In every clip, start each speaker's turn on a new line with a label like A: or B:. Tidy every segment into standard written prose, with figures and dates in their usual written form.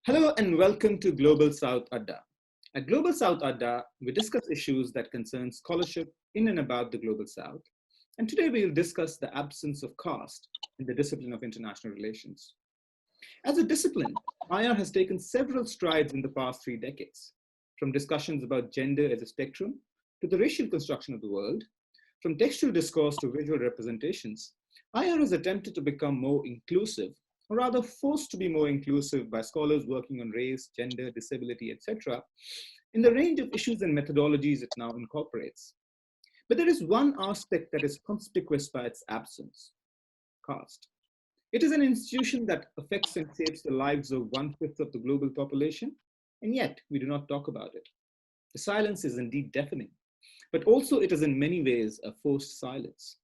A: Hello and welcome to Global South Adda. At Global South Adda, we discuss issues that concern scholarship in and about the Global South. And today we'll discuss the absence of caste in the discipline of international relations. As a discipline, IR has taken several strides in the past 3 decades, from discussions about gender as a spectrum to the racial construction of the world, from textual discourse to visual representations. IR has attempted to become more inclusive, or rather forced to be more inclusive by scholars working on race, gender, disability, etc., in the range of issues and methodologies it now incorporates. But there is one aspect that is conspicuous by its absence: caste. It is an institution that affects and shapes the lives of 1/5 of the global population, and yet we do not talk about it. The silence is indeed deafening, but also it is in many ways a forced silence.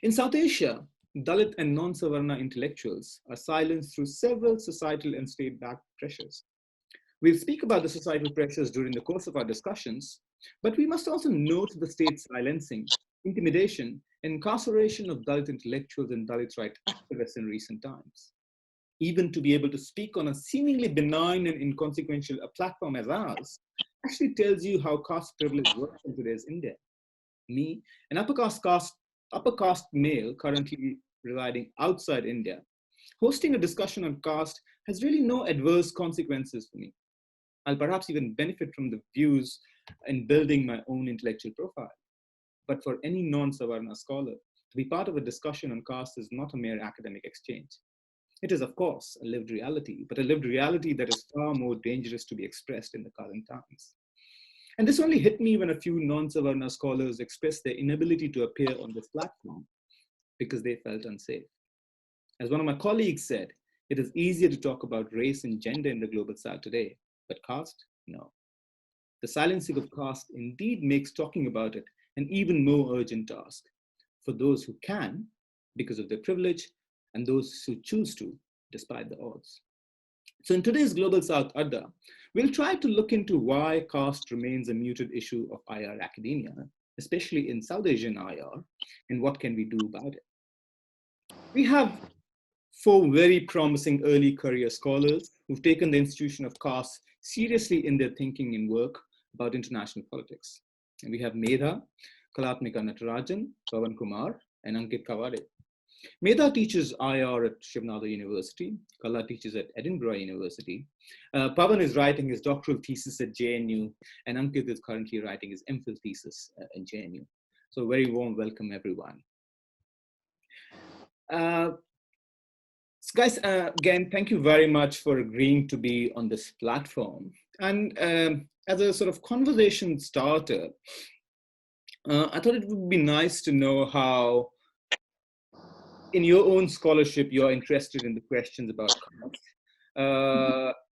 A: In South Asia, Dalit and non-savarna intellectuals are silenced through several societal and state-backed pressures. We'll speak about the societal pressures during the course of our discussions, but we must also note the state silencing, intimidation, and incarceration of Dalit intellectuals and Dalit right activists in recent times. Even to be able to speak on a seemingly benign and inconsequential platform as ours actually tells you how caste privilege works in today's India. Me, an upper caste male currently residing outside India, hosting a discussion on caste has really no adverse consequences for me. I'll perhaps even benefit from the views in building my own intellectual profile. But for any non-savarna scholar, to be part of a discussion on caste is not a mere academic exchange. It is, of course, a lived reality, but a lived reality that is far more dangerous to be expressed in the current times. And this only hit me when a few non-savarna scholars expressed their inability to appear on this platform because they felt unsafe. As one of my colleagues said, it is easier to talk about race and gender in the Global South today, but caste, no. The silencing of caste indeed makes talking about it an even more urgent task for those who can, because of their privilege, and those who choose to, despite the odds. So in today's Global South Adda, we'll try to look into why caste remains a muted issue of IR academia, especially in South Asian IR, and what can we do about it. We have 4 very promising early career scholars who've taken the institution of caste seriously in their thinking and work about international politics. And we have Medha, Kalathmika Natarajan, Pavan Kumar, and Ankit Kawade. Medha teaches IR at Shiv University. Kala teaches at Edinburgh University. Pavan is writing his doctoral thesis at JNU, and Ankit is currently writing his MPhil thesis at JNU. So very warm welcome, everyone. Guys, again, thank you very much for agreeing to be on this platform. And as a sort of conversation starter, I thought it would be nice to know how, in your own scholarship, you're interested in the questions about caste,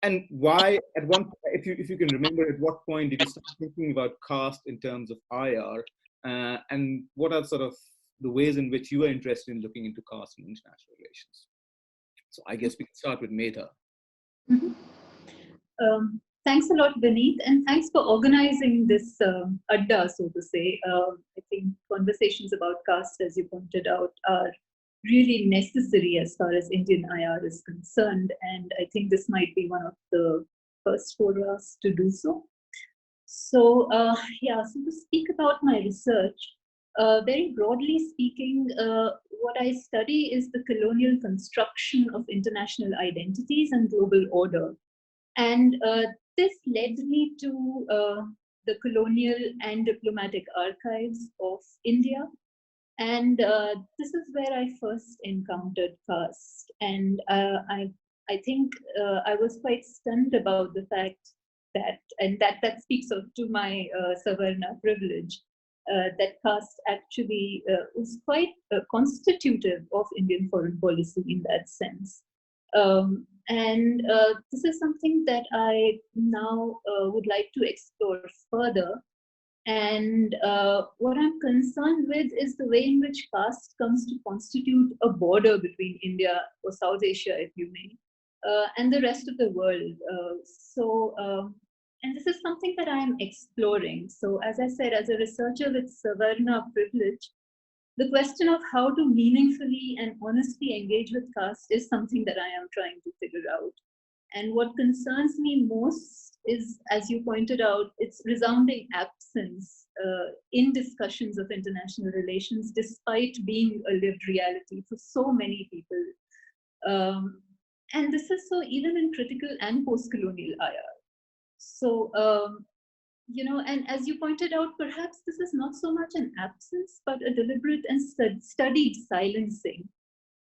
A: and why, if you can remember, at what point did you start thinking about caste in terms of IR, and what are sort of the ways in which you are interested in looking into caste in international relations? So I guess we can start with Medha.
B: Thanks a lot, Vineet, and thanks for organizing this adda, so to say. I think conversations about caste, as you pointed out, are really necessary as far as Indian IR is concerned, and I think this might be one of the first for us to do so. So, so to speak about my research, very broadly speaking, what I study is the colonial construction of international identities and global order. And this led me to the colonial and diplomatic archives of India. And this is where I first encountered caste. And I think I was quite stunned about the fact that, and that speaks to my Savarna privilege, that caste actually was quite constitutive of Indian foreign policy in that sense. This is something that I now would like to explore further. And what I'm concerned with is the way in which caste comes to constitute a border between India, or South Asia, if you may, and the rest of the world. And this is something that I am exploring. So as I said, as a researcher with Savarna privilege, the question of how to meaningfully and honestly engage with caste is something that I am trying to figure out. And what concerns me most is, as you pointed out, its resounding absence in discussions of international relations, despite being a lived reality for so many people. And this is so even in critical and post-colonial IR. So, and as you pointed out, perhaps this is not so much an absence, but a deliberate and studied silencing.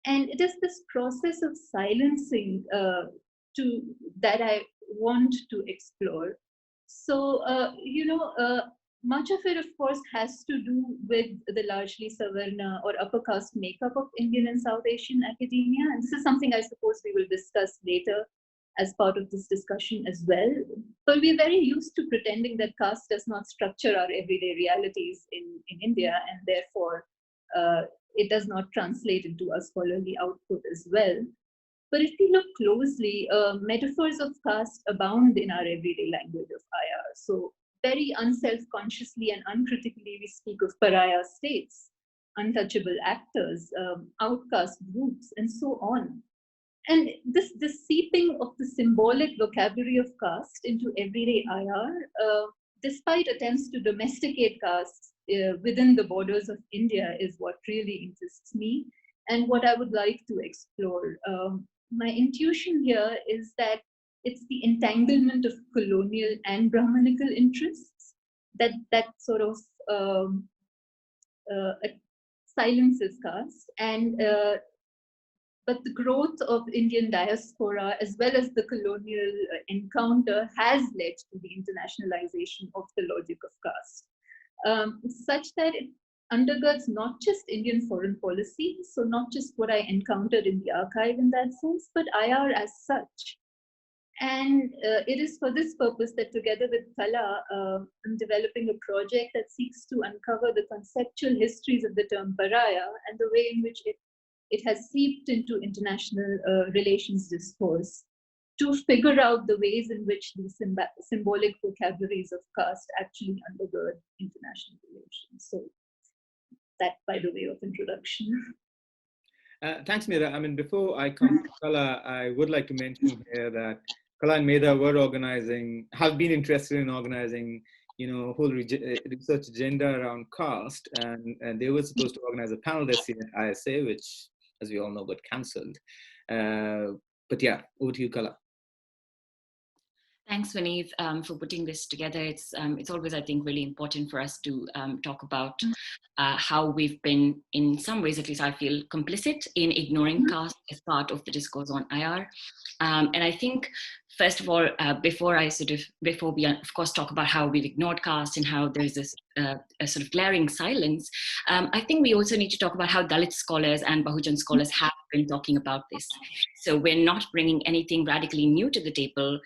B: And it is this process of silencing that I want to explore. So, much of it, of course, has to do with the largely Savarna or upper caste makeup of Indian and South Asian academia. And this is something I suppose we will discuss later as part of this discussion as well. But we're very used to pretending that caste does not structure our everyday realities in India, and therefore it does not translate into a scholarly output as well. But if we look closely, metaphors of caste abound in our everyday language of IR. So very unself-consciously and uncritically, we speak of pariah states, untouchable actors, outcast groups, and so on. And this seeping of the symbolic vocabulary of caste into everyday IR, despite attempts to domesticate caste within the borders of India, is what really interests me and what I would like to explore. My intuition here is that it's the entanglement of colonial and Brahmanical interests that sort of silences caste, and but the growth of Indian diaspora as well as the colonial encounter has led to the internationalization of the logic of caste, such that it undergirds not just Indian foreign policy, so not just what I encountered in the archive in that sense, but IR as such. And it is for this purpose that together with Kala, I'm developing a project that seeks to uncover the conceptual histories of the term pariah and the way in which it has seeped into international relations discourse, to figure out the ways in which the symbolic vocabularies of caste actually undergird international relations. So that, by the way of introduction.
A: Thanks, Medha. I mean, before I come to Kala, I would like to mention here that Kala and Medha have been interested in organizing, whole research agenda around caste, and they were supposed to organize a panel this year at ISA, which, as we all know, got cancelled. But yeah, over to you, Kala.
C: Thanks, Vineet, for putting this together. It's always, I think, really important for us to talk about how we've been, in some ways at least I feel, complicit in ignoring caste as part of the discourse on IR. And I think, first of all, before we of course talk about how we've ignored caste and how there's this a sort of glaring silence, I think we also need to talk about how Dalit scholars and Bahujan scholars have been talking about this. So we're not bringing anything radically new to the table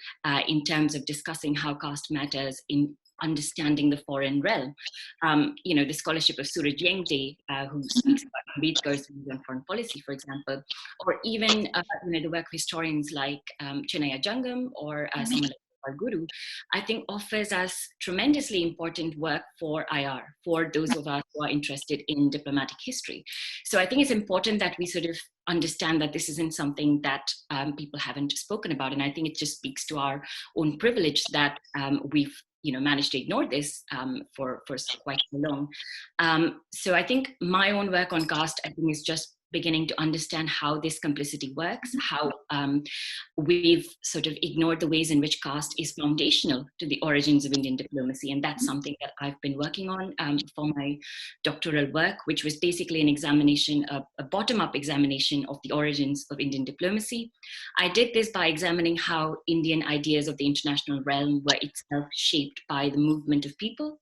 C: in terms of discussing how caste matters in understanding the foreign realm. The scholarship of Suraj Yengde, who speaks about Ambedkar's views on foreign policy, for example, or even the work of historians like Chinaya Jangam or someone like Guru, I think offers us tremendously important work for IR, for those of us who are interested in diplomatic history. So I think it's important that we sort of understand that this isn't something that people haven't spoken about. And I think it just speaks to our own privilege that we've managed to ignore this for quite so long. So I think my own work on caste, I think, is just beginning to understand how this complicity works, how we've sort of ignored the ways in which caste is foundational to the origins of Indian diplomacy. And that's something that I've been working on for my doctoral work, which was basically an examination, a bottom-up examination of the origins of Indian diplomacy. I did this by examining how Indian ideas of the international realm were itself shaped by the movement of people.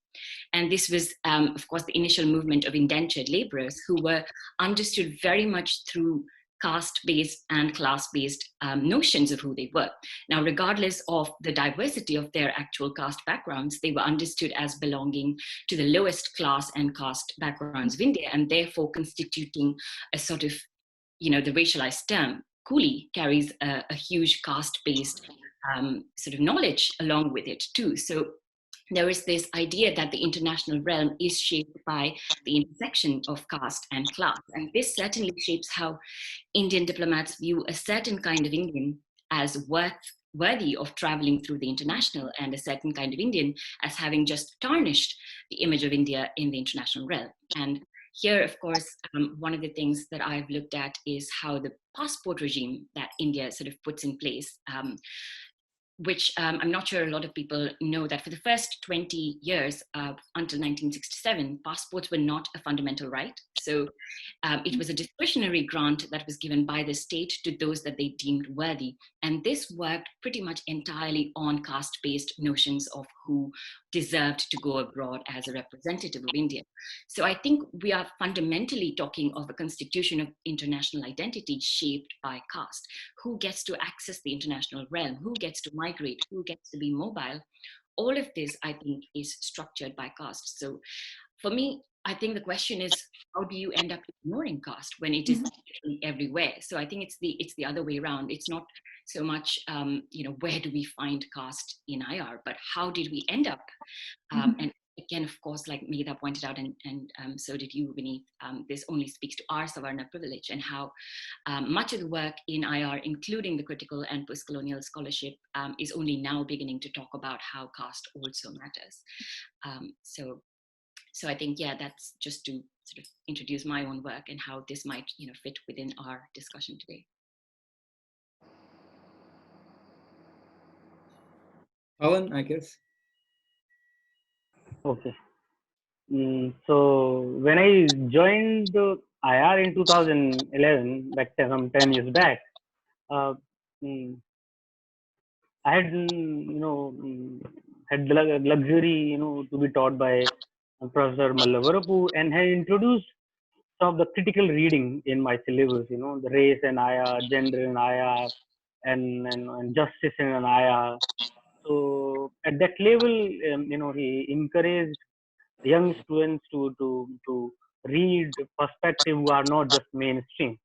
C: And this was, of course, the initial movement of indentured laborers who were understood very much through caste-based and class-based notions of who they were. Now, regardless of the diversity of their actual caste backgrounds, they were understood as belonging to the lowest class and caste backgrounds of India, and therefore constituting a sort of, the racialized term, coolie, carries a huge caste-based sort of knowledge along with it too. So there is this idea that the international realm is shaped by the intersection of caste and class. And this certainly shapes how Indian diplomats view a certain kind of Indian as worth worthy of traveling through the international, and a certain kind of Indian as having just tarnished the image of India in the international realm. And here, of course, one of the things that I've looked at is how the passport regime that India sort of puts in place, which I'm not sure a lot of people know, that for the first 20 years until 1967, passports were not a fundamental right. So it was a discretionary grant that was given by the state to those that they deemed worthy. And this worked pretty much entirely on caste-based notions of who deserved to go abroad as a representative of India. So I think we are fundamentally talking of a constitution of international identity shaped by caste. Who gets to access the international realm? Who gets to migrate? Who gets to be mobile? All of this, I think, is structured by caste. So for me, I think the question is, how do you end up ignoring caste when it is everywhere? So I think it's the other way around. It's not so much, where do we find caste in IR, but how did we end up? And again, of course, like Medha pointed out, and so did you, Vineet, this only speaks to our Savarna privilege, and how much of the work in IR, including the critical and post-colonial scholarship, is only now beginning to talk about how caste also matters. So I think, yeah, that's just to sort of introduce my own work and how this might, fit within our discussion today.
A: Pavan, I guess.
D: Okay. So when I joined the IR in 2011, back some 10 years back, I had, had the luxury, to be taught by Professor Mallavarapu, and had introduced some of the critical reading in my syllabus, the race and IR, gender and IR, and justice in an IR. So at that level, he encouraged young students to read perspective who are not just mainstream.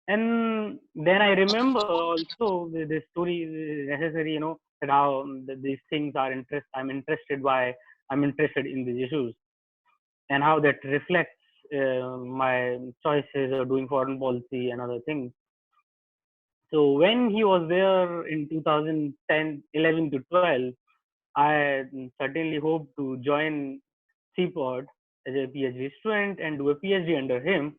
D: And then I remember also the story is necessary, that how these things are I'm interested in these issues, and how that reflects my choices of doing foreign policy and other things. So when he was there in 2010, 11 to 12, I certainly hope to join CPOD as a PhD student and do a PhD under him.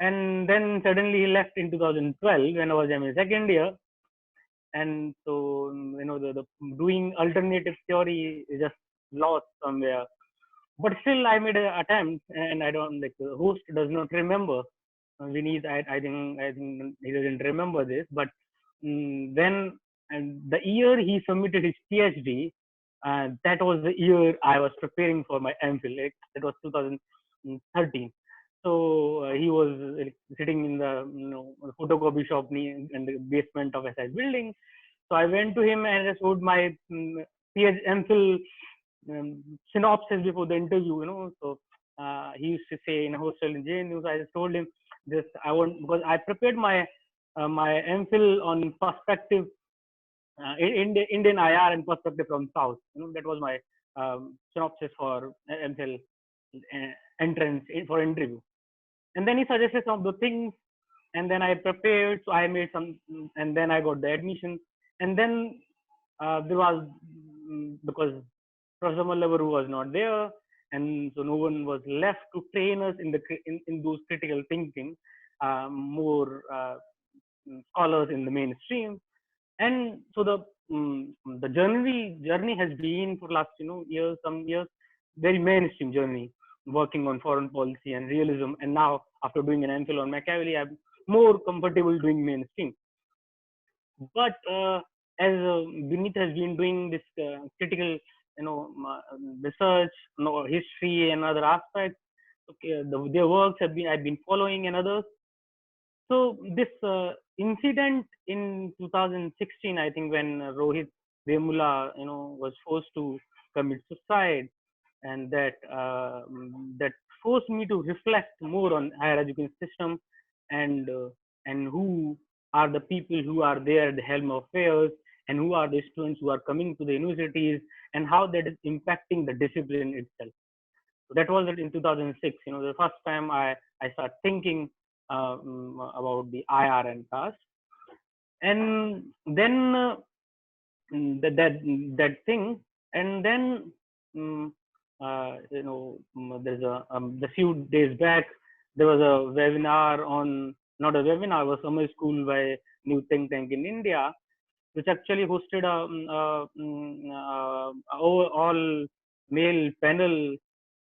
D: And then suddenly he left in 2012 when I was in my second year. And so, the doing alternative theory is just lost somewhere. But still, I made an attempt, and I don't, like, the host does not remember. Vineet, I think he doesn't remember this. But then, and the year he submitted his PhD, that was the year I was preparing for my MPhil. That was 2013. So he was sitting in the photocopy shop in the basement of SI building. So I went to him and I showed my PhD MPhil synopsis before the interview. So he used to say in a hostel in JNU. So I just told him this. Because I prepared my my MPhil on perspective, Indian IR and perspective from South. That was my synopsis for MPhil entrance for interview. And then he suggested some of the things, and then I prepared. So I made some, and then I got the admission. And then there was, because Professor Mallavarapu was not there, and so no one was left to train us in those critical thinking, more scholars in the mainstream. And so the journey has been for last some years, very mainstream journey, working on foreign policy and realism. And now after doing an MPhil on Machiavelli, I'm more comfortable doing mainstream. But as Vineet has been doing this critical research, history and other aspects, okay, their works I've been following, and others. So this incident in 2016, I think, when Rohit Vemula, was forced to commit suicide, and that forced me to reflect more on higher education system, and who are the people who are there at the helm of affairs, and who are the students who are coming to the universities, and how that is impacting the discipline itself. So that was in 2006. The first time I started thinking about the IR and caste. And then that thing, and then um, there's the few days back there was a webinar on, not a webinar, it was summer school by new think tank in India, which actually hosted all male panel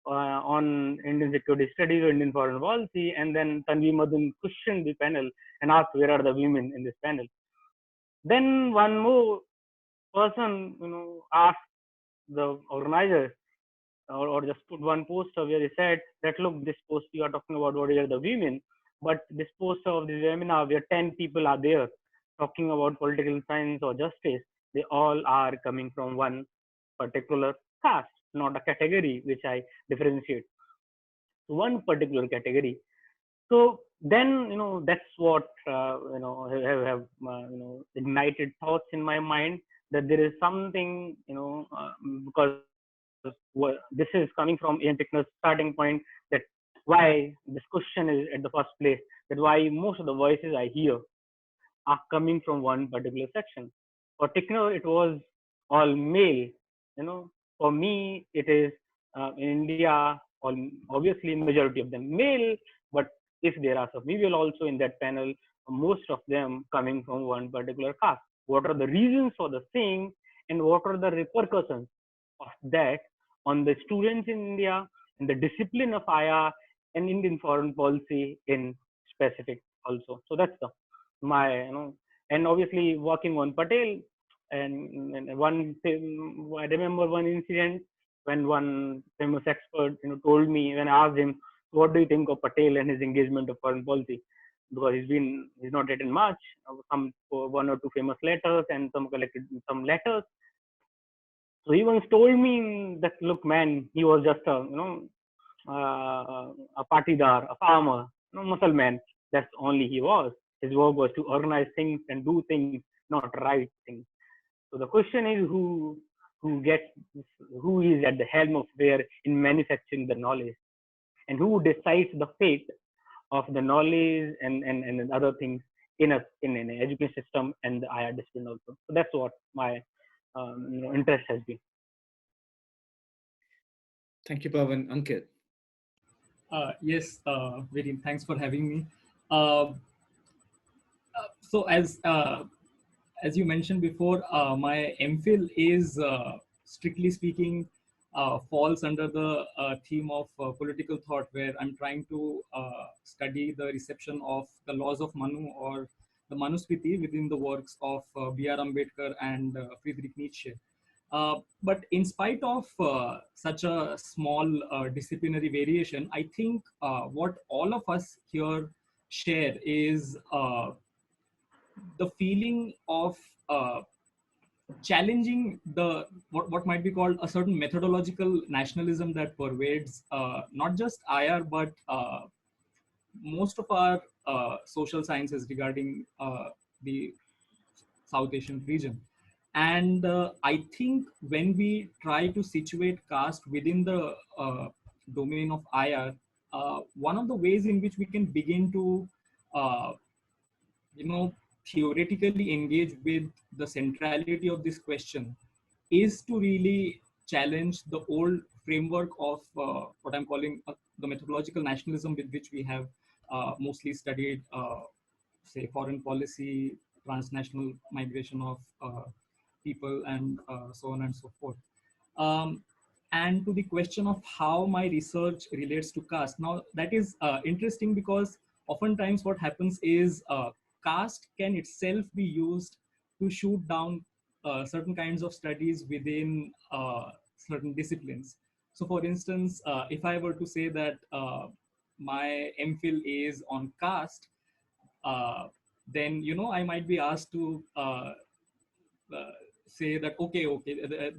D: on Indian security studies or Indian foreign policy, and then Tanvi Madun questioned the panel and asked where are the women in this panel. Then one more person, asked the organizers, or just put one poster where he said that, look, this post you are talking about what are the women, but this poster of the seminar where 10 people are there talking about political science or justice, they all are coming from one particular caste, not a category which I differentiate. One particular category. So then, that's what have ignited thoughts in my mind, that there is something, because this is coming from Ian Tickner's starting point, that why this question is at the first place, that why most of the voices I hear are coming from one particular section. For Tickner, it was all male. For me, it is in India, all obviously majority of them male, but if there are some female also in that panel, most of them coming from one particular caste. What are the reasons for the same, and what are the repercussions of that on the students in India, and the discipline of IR and Indian foreign policy in specific also. So that's my, and obviously working on Patel, and one thing, I remember one incident when one famous expert, told me, when I asked him, what do you think of Patel and his engagement of foreign policy? Because he's not written much, some one or two famous letters and some collected some letters. So he once told me that, look, man, he was just a partidar, a farmer, Muslim. That's only he was. His work was to organize things and do things, not write things. So the question is, who is at the helm of where in manufacturing the knowledge, and who decides the fate of the knowledge and other things in an education system and the IR discipline also. So that's what my interest has been.
A: Thank you, Pavan. Ankit.
E: Yes, Vineet, thanks for having me. So as you mentioned before, my MPhil is strictly speaking falls under the theme of political thought, where I'm trying to study the reception of the laws of Manu, or the Manusmriti, within the works of B.R. Ambedkar and Friedrich Nietzsche. But in spite of such a small disciplinary variation, I think what all of us here share is the feeling of challenging the what might be called a certain methodological nationalism that pervades not just IR, but most of our social sciences regarding the South Asian region. And I think when we try to situate caste within the domain of IR, one of the ways in which we can begin to uh, theoretically engage with the centrality of this question is to really challenge the old framework of what I'm calling the methodological nationalism with which we have mostly studied, say, foreign policy, transnational migration of people, and so on and so forth. Um, and to the question of how my research relates to caste, now that is interesting, because oftentimes what happens is caste can itself be used to shoot down certain kinds of studies within certain disciplines. So for instance, if I were to say that my MPhil is on caste, then I might be asked to say that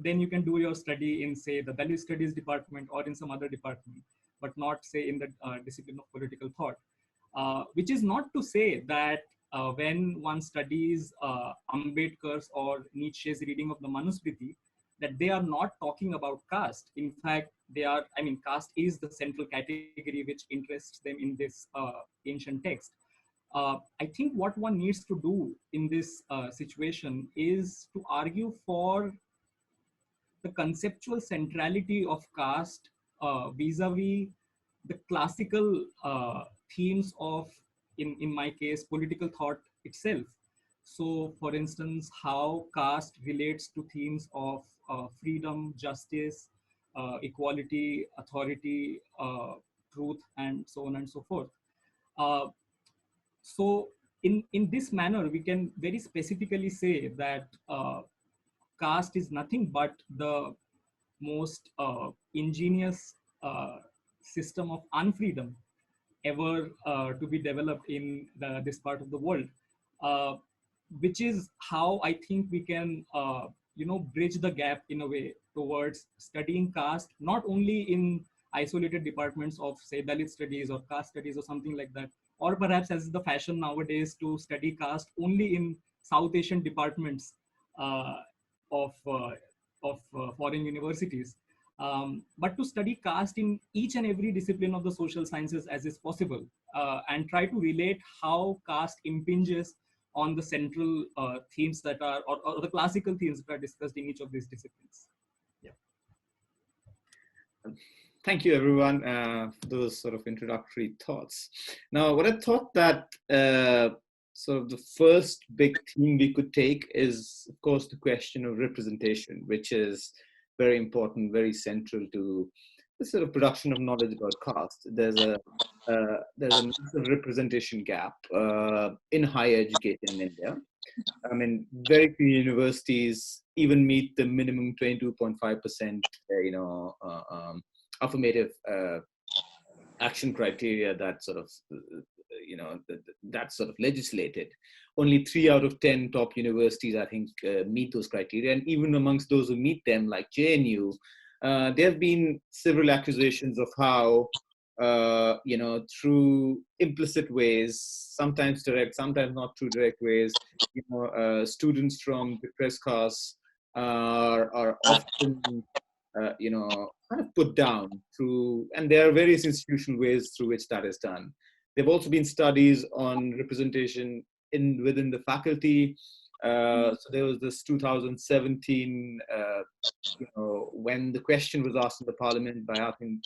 E: then you can do your study in, say, the Dalit studies department or in some other department, but not, say, in the discipline of political thought. Which is not to say that when one studies Ambedkar's or Nietzsche's reading of the Manusmriti, that they are not talking about caste. In fact, they are, I mean, caste is the central category which interests them in this ancient text. I think what one needs to do in this situation is to argue for the conceptual centrality of caste vis-a-vis the classical themes of, in my case, political thought itself. So, for instance, how caste relates to themes of freedom, justice, equality, authority, truth, and so on and so forth. Uh, so, in this manner, we can very specifically say that caste is nothing but the most ingenious system of unfreedom ever to be developed in this part of the world, uh, which is how I think we can, bridge the gap in a way towards studying caste, not only in isolated departments of, say, Dalit studies or caste studies or something like that, or perhaps as is the fashion nowadays to study caste only in South Asian departments uh, of foreign universities. But to study caste in each and every discipline of the social sciences as is possible, and try to relate how caste impinges on the central themes that are, or the classical themes that are discussed in each of these disciplines. Yeah.
A: Thank you, everyone, for those sort of introductory thoughts. Now, what I thought that sort of the first big theme we could take is, of course, the question of representation, which is very important, very central to the sort of production of knowledge about caste. There's a massive representation gap in higher education in India. I mean, very few universities even meet the minimum 22.5%, affirmative action criteria that sort of, that's sort of legislated. Only 3 out of 10 top universities, I think, meet those criteria. And even amongst those who meet them, like JNU, there have been several accusations of how, through implicit ways, sometimes direct, sometimes not through direct ways, students from depressed castes are often, kind of put down through, and there are various institutional ways through which that is done. There have also been studies on representation within the faculty. So there was this 2017, when the question was asked in the parliament by, I think,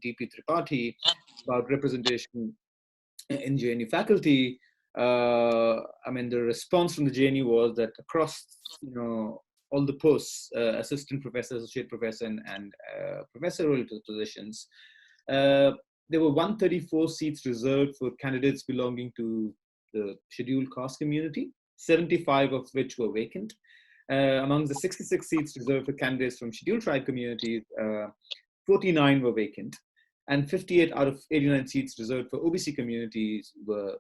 A: DP Tripathi about representation in JNU faculty. I mean, the response from the JNU was that across, all the posts, assistant professor, associate professor, and professorial positions, there were 134 seats reserved for candidates belonging to the scheduled caste community, 75 of which were vacant. Among the 66 seats reserved for candidates from scheduled tribe communities, 49 were vacant, and 58 out of 89 seats reserved for OBC communities were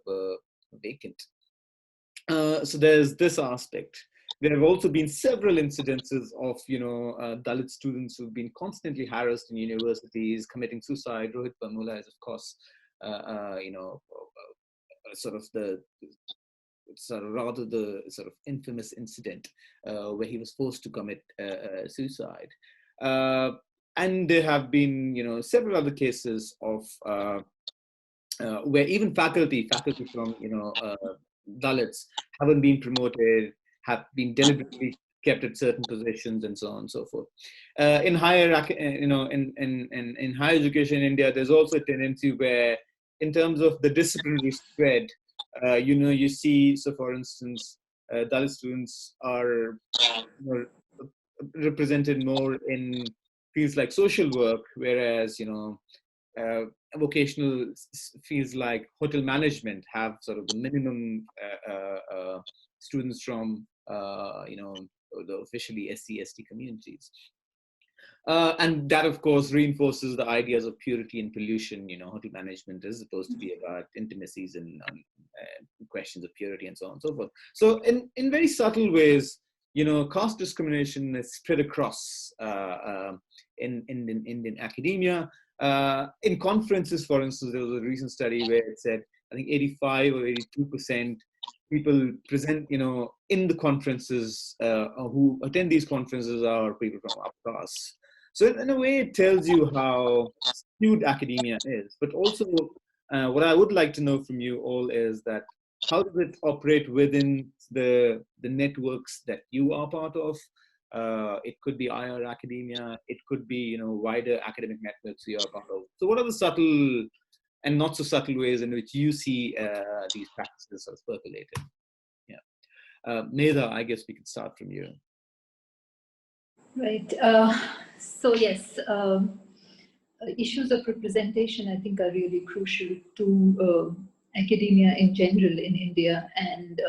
A: vacant. So there's this aspect. There have also been several incidences of, Dalit students who've been constantly harassed in universities, committing suicide. Rohit Parmula is, of course, sort of the infamous incident where he was forced to commit suicide. And there have been, several other cases of where even faculty from, Dalits haven't been promoted, have been deliberately kept at certain positions, and so on and so forth. In higher, in higher education in India, there's also a tendency where, in terms of the disciplinary spread, you see, so for instance, Dalit students are represented more in fields like social work, whereas, vocational fields like hotel management have sort of the minimum students from, the officially SC/ST communities. And that, of course, reinforces the ideas of purity and pollution. Hotel management is supposed to be about intimacies and questions of purity and so on and so forth. So in very subtle ways, caste discrimination is spread across in Indian academia. In conferences, for instance, there was a recent study where it said, I think 85 or 82% people present, in the conferences, who attend these conferences are people from upper caste. So in a way, it tells you how skewed academia is, but also What I would like to know from you all is that how does it operate within the networks that you are part of? It could be IR academia, it could be wider academic networks you are part of. So what are the subtle and not so subtle ways in which you see these practices as percolated? Yeah, Medha, I guess we could start from you.
B: Right. So yes, issues of representation, I think, are really crucial to academia in general in India, and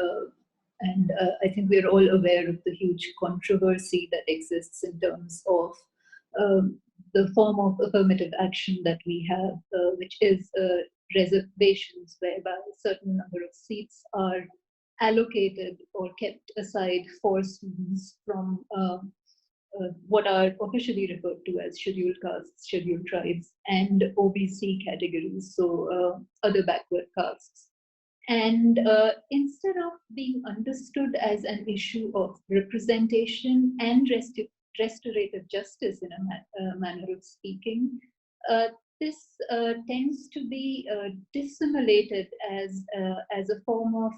B: I think we're all aware of the huge controversy that exists in terms of the form of affirmative action that we have, which is reservations, whereby a certain number of seats are allocated or kept aside for students from what are officially referred to as scheduled castes, scheduled tribes, and OBC categories, so other backward castes. And instead of being understood as an issue of representation and restorative justice in a manner of speaking, this tends to be dissimulated as a form of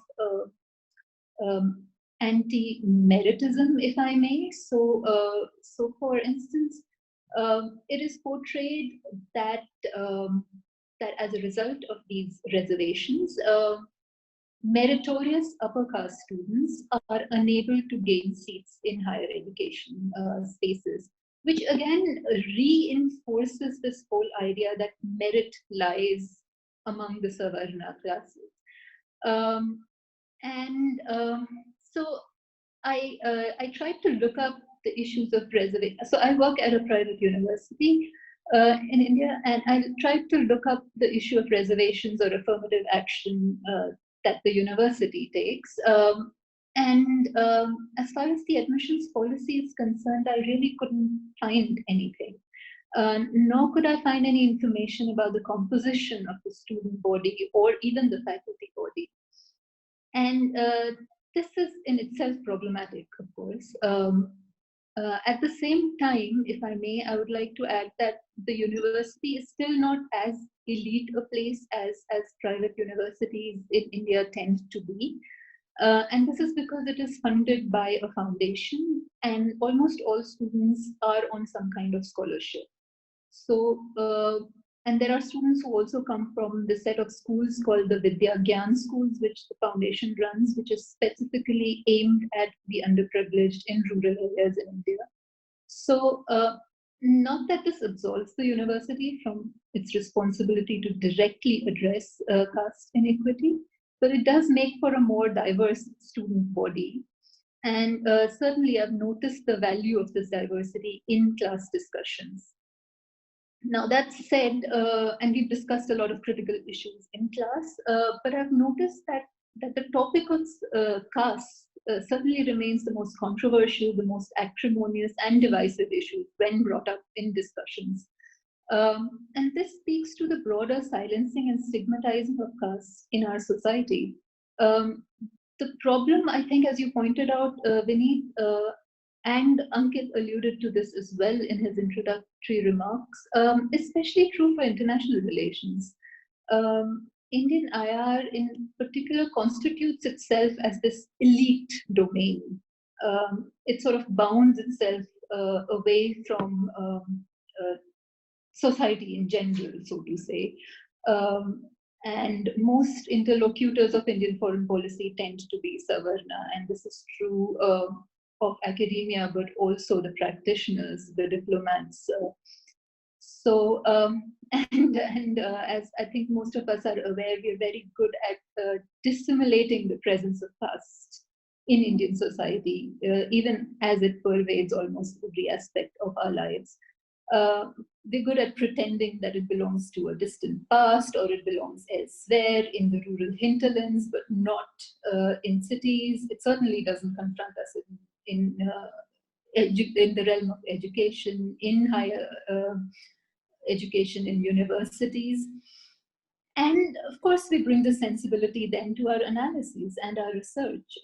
B: anti-meritism, if I may. So, for instance, it is portrayed that that as a result of these reservations, meritorious upper caste students are unable to gain seats in higher education spaces, which again reinforces this whole idea that merit lies among the Savarna classes. So I tried to look up the issues of reservation. So I work at a private university in India, and I tried to look up the issue of reservations or affirmative action that the university takes. As far as the admissions policy is concerned, I really couldn't find anything. Nor could I find any information about the composition of the student body or even the faculty body. And this is in itself problematic, of course. At the same time, if I may, I would like to add that the university is still not as elite a place as private universities in India tend to be. And this is because it is funded by a foundation, and almost all students are on some kind of scholarship. So, and there are students who also come from the set of schools called the Vidya Gyan schools, which the foundation runs, which is specifically aimed at the underprivileged in rural areas in India. So, not that this absolves the university from its responsibility to directly address caste inequity, but it does make for a more diverse student body. And certainly I've noticed the value of this diversity in class discussions. Now that said, and we've discussed a lot of critical issues in class, but I've noticed that the topic of caste certainly remains the most controversial, the most acrimonious and divisive issue when brought up in discussions. And this speaks to the broader silencing and stigmatizing of caste in our society. The problem, I think, as you pointed out, Vineet, and Ankit alluded to this as well in his introductory remarks, especially true for international relations. Indian IR in particular constitutes itself as this elite domain. It sort of bounds itself away from society in general, so to say. And most interlocutors of Indian foreign policy tend to be Savarna, and this is true of academia, but also the practitioners, the diplomats. As I think most of us are aware, we are very good at dissimulating the presence of caste in Indian society, even as it pervades almost every aspect of our lives. We're good at pretending that it belongs to a distant past or it belongs elsewhere in the rural hinterlands, but not in cities. It certainly doesn't confront us in the realm of education, in higher education in universities. And of course, we bring the sensibility then to our analyses and our research.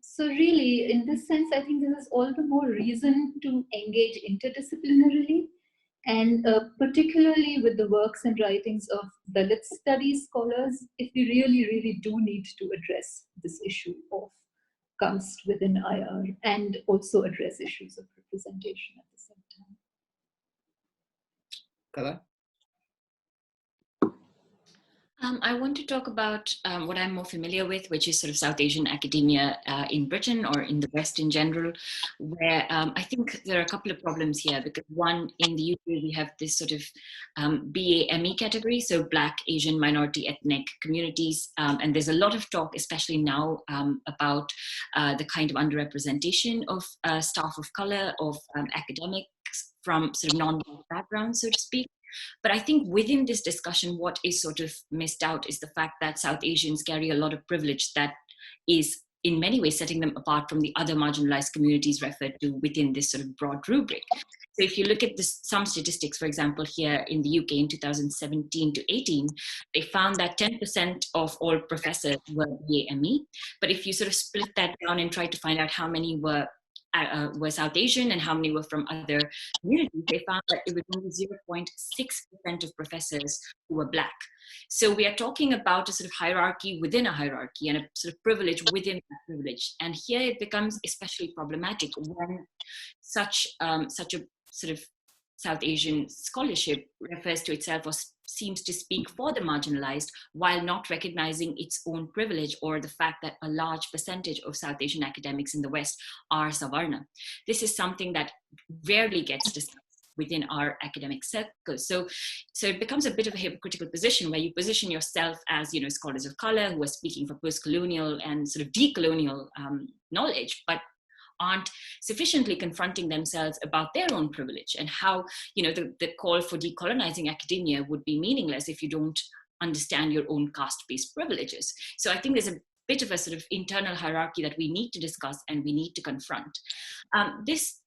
B: So really, in this sense, I think there is all the more reason to engage interdisciplinarily And particularly with the works and writings of Dalit studies scholars, if we really do need to address this issue of caste within IR and also address issues of representation at the same time.
A: Kala?
C: I want to talk about what I'm more familiar with, which is sort of South Asian academia in Britain or in the West in general, where I think there are a couple of problems here, because one, in the UK, we have this sort of BAME category, so Black, Asian, minority, ethnic communities, and there's a lot of talk, especially now, about the kind of underrepresentation of staff of color, of academics from sort of non-white backgrounds, so to speak. But I think within this discussion, what is sort of missed out is the fact that South Asians carry a lot of privilege that is in many ways setting them apart from the other marginalized communities referred to within this sort of broad rubric. So if you look at this, some statistics, for example, here in the UK in 2017 to 18, they found that 10% of all professors were BAME. But if you sort of split that down and try to find out how many were South Asian and how many were from other communities, they found that it was only 0.6% of professors who were Black. So we are talking about a sort of hierarchy within a hierarchy and a sort of privilege within that privilege. And here it becomes especially problematic when such a sort of South Asian scholarship refers to itself or seems to speak for the marginalized while not recognizing its own privilege or the fact that a large percentage of South Asian academics in the West are savarna. This is something that rarely gets discussed within our academic circles. So it becomes a bit of a hypocritical position where you position yourself as, you know, scholars of color who are speaking for post-colonial and sort of decolonial knowledge, but aren't sufficiently confronting themselves about their own privilege and how, you know, the call for decolonizing academia would be meaningless if you don't understand your own caste-based privileges. So I think there's a bit of a sort of internal hierarchy that we need to discuss and we need to confront. This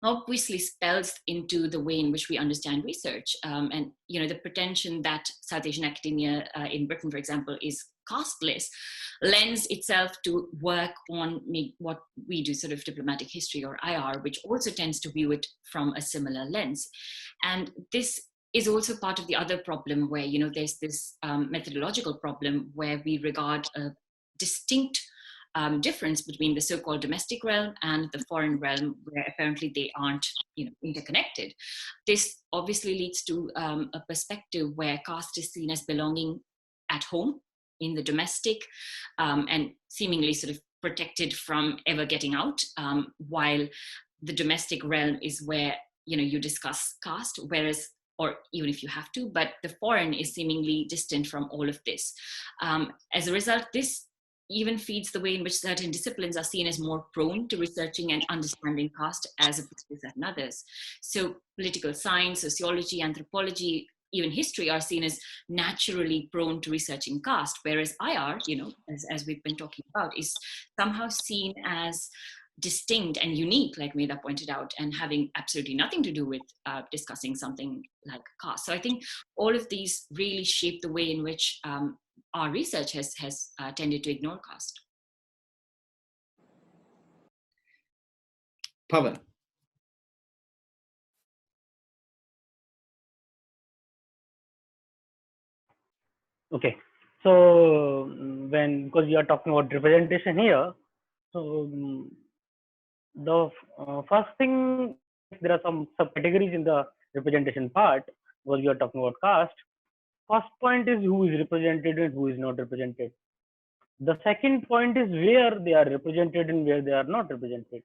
C: obviously spells into the way in which we understand research. And, you know, the pretension that South Asian academia in Britain, for example, is casteless lends itself to work on what we do, sort of diplomatic history or IR, which also tends to view it from a similar lens. And this is also part of the other problem where, you know, there's this methodological problem where we regard a distinct difference between the so-called domestic realm and the foreign realm, where apparently they aren't, you know, interconnected. This obviously leads to a perspective where caste is seen as belonging at home in the domestic and seemingly sort of protected from ever getting out, while the domestic realm is where, you know, you discuss caste, whereas, or even if you have to, but the foreign is seemingly distant from all of this. As a result, this even feeds the way in which certain disciplines are seen as more prone to researching and understanding caste as opposed to certain others. So political science, sociology, anthropology, even history are seen as naturally prone to researching caste, whereas IR, you know, as we've been talking about, is somehow seen as distinct and unique, like Medha pointed out, and having absolutely nothing to do with discussing something like caste. So I think all of these really shape the way in which our research has tended to ignore caste.
A: Pavan.
D: Okay, so because you are talking about representation here, so the first thing, there are some subcategories in the representation part, because you are talking about caste. First point is who is represented and who is not represented. The second point is where they are represented and where they are not represented.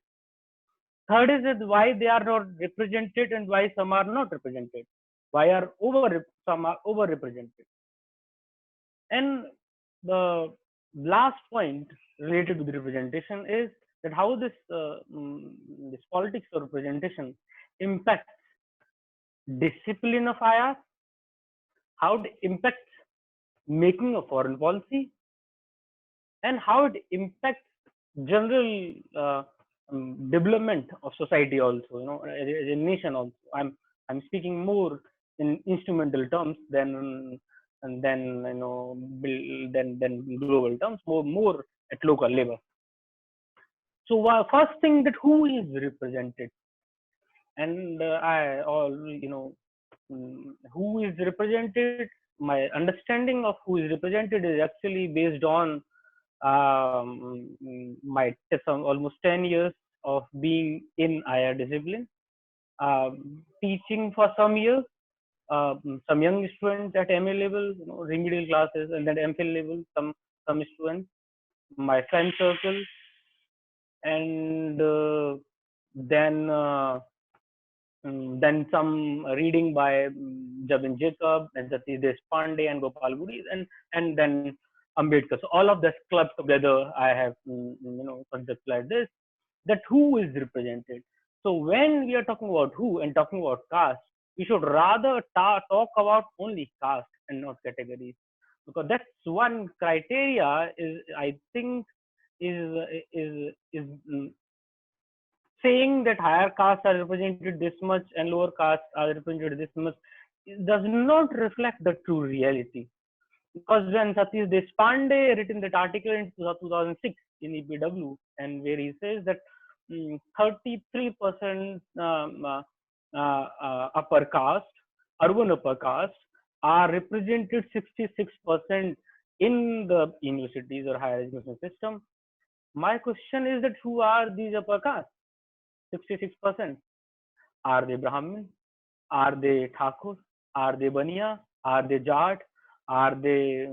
D: Third is that why they are not represented and why some are not represented. Why are some are overrepresented. And the last point related to the representation is that how this politics of representation impacts discipline of IR, how it impacts making a foreign policy, and how it impacts general development of society also, you know, as a nation also. I'm speaking more in instrumental terms than you know than global terms, more at local level. So first thing, that who is represented. And who is represented. My understanding of who is represented is actually based on my some almost 10 years of being in IR discipline, teaching for some years, some young students at MA level, remedial classes, and then MPhil level, some students, my friend circle, and then some reading by Jabin Jacob and Satish Deshpande and Gopal Guri, and then Ambedkar. So all of this clubbed together, I have conceptualized this, that who is represented. So when we are talking about who and talking about caste, we should rather talk about only caste and not categories, because that's one criteria is, I think, is saying that higher castes are represented this much and lower castes are represented this much. It does not reflect the true reality. Because when Satish Deshpande written that article in 2006 in EPW, and where he says that 33% upper caste, urban upper caste, are represented 66% in the universities or higher education system. My question is that who are these upper castes? 66%. Are they Brahmin? Are they Thakur? Are they Baniya? Are they Jat? Are they,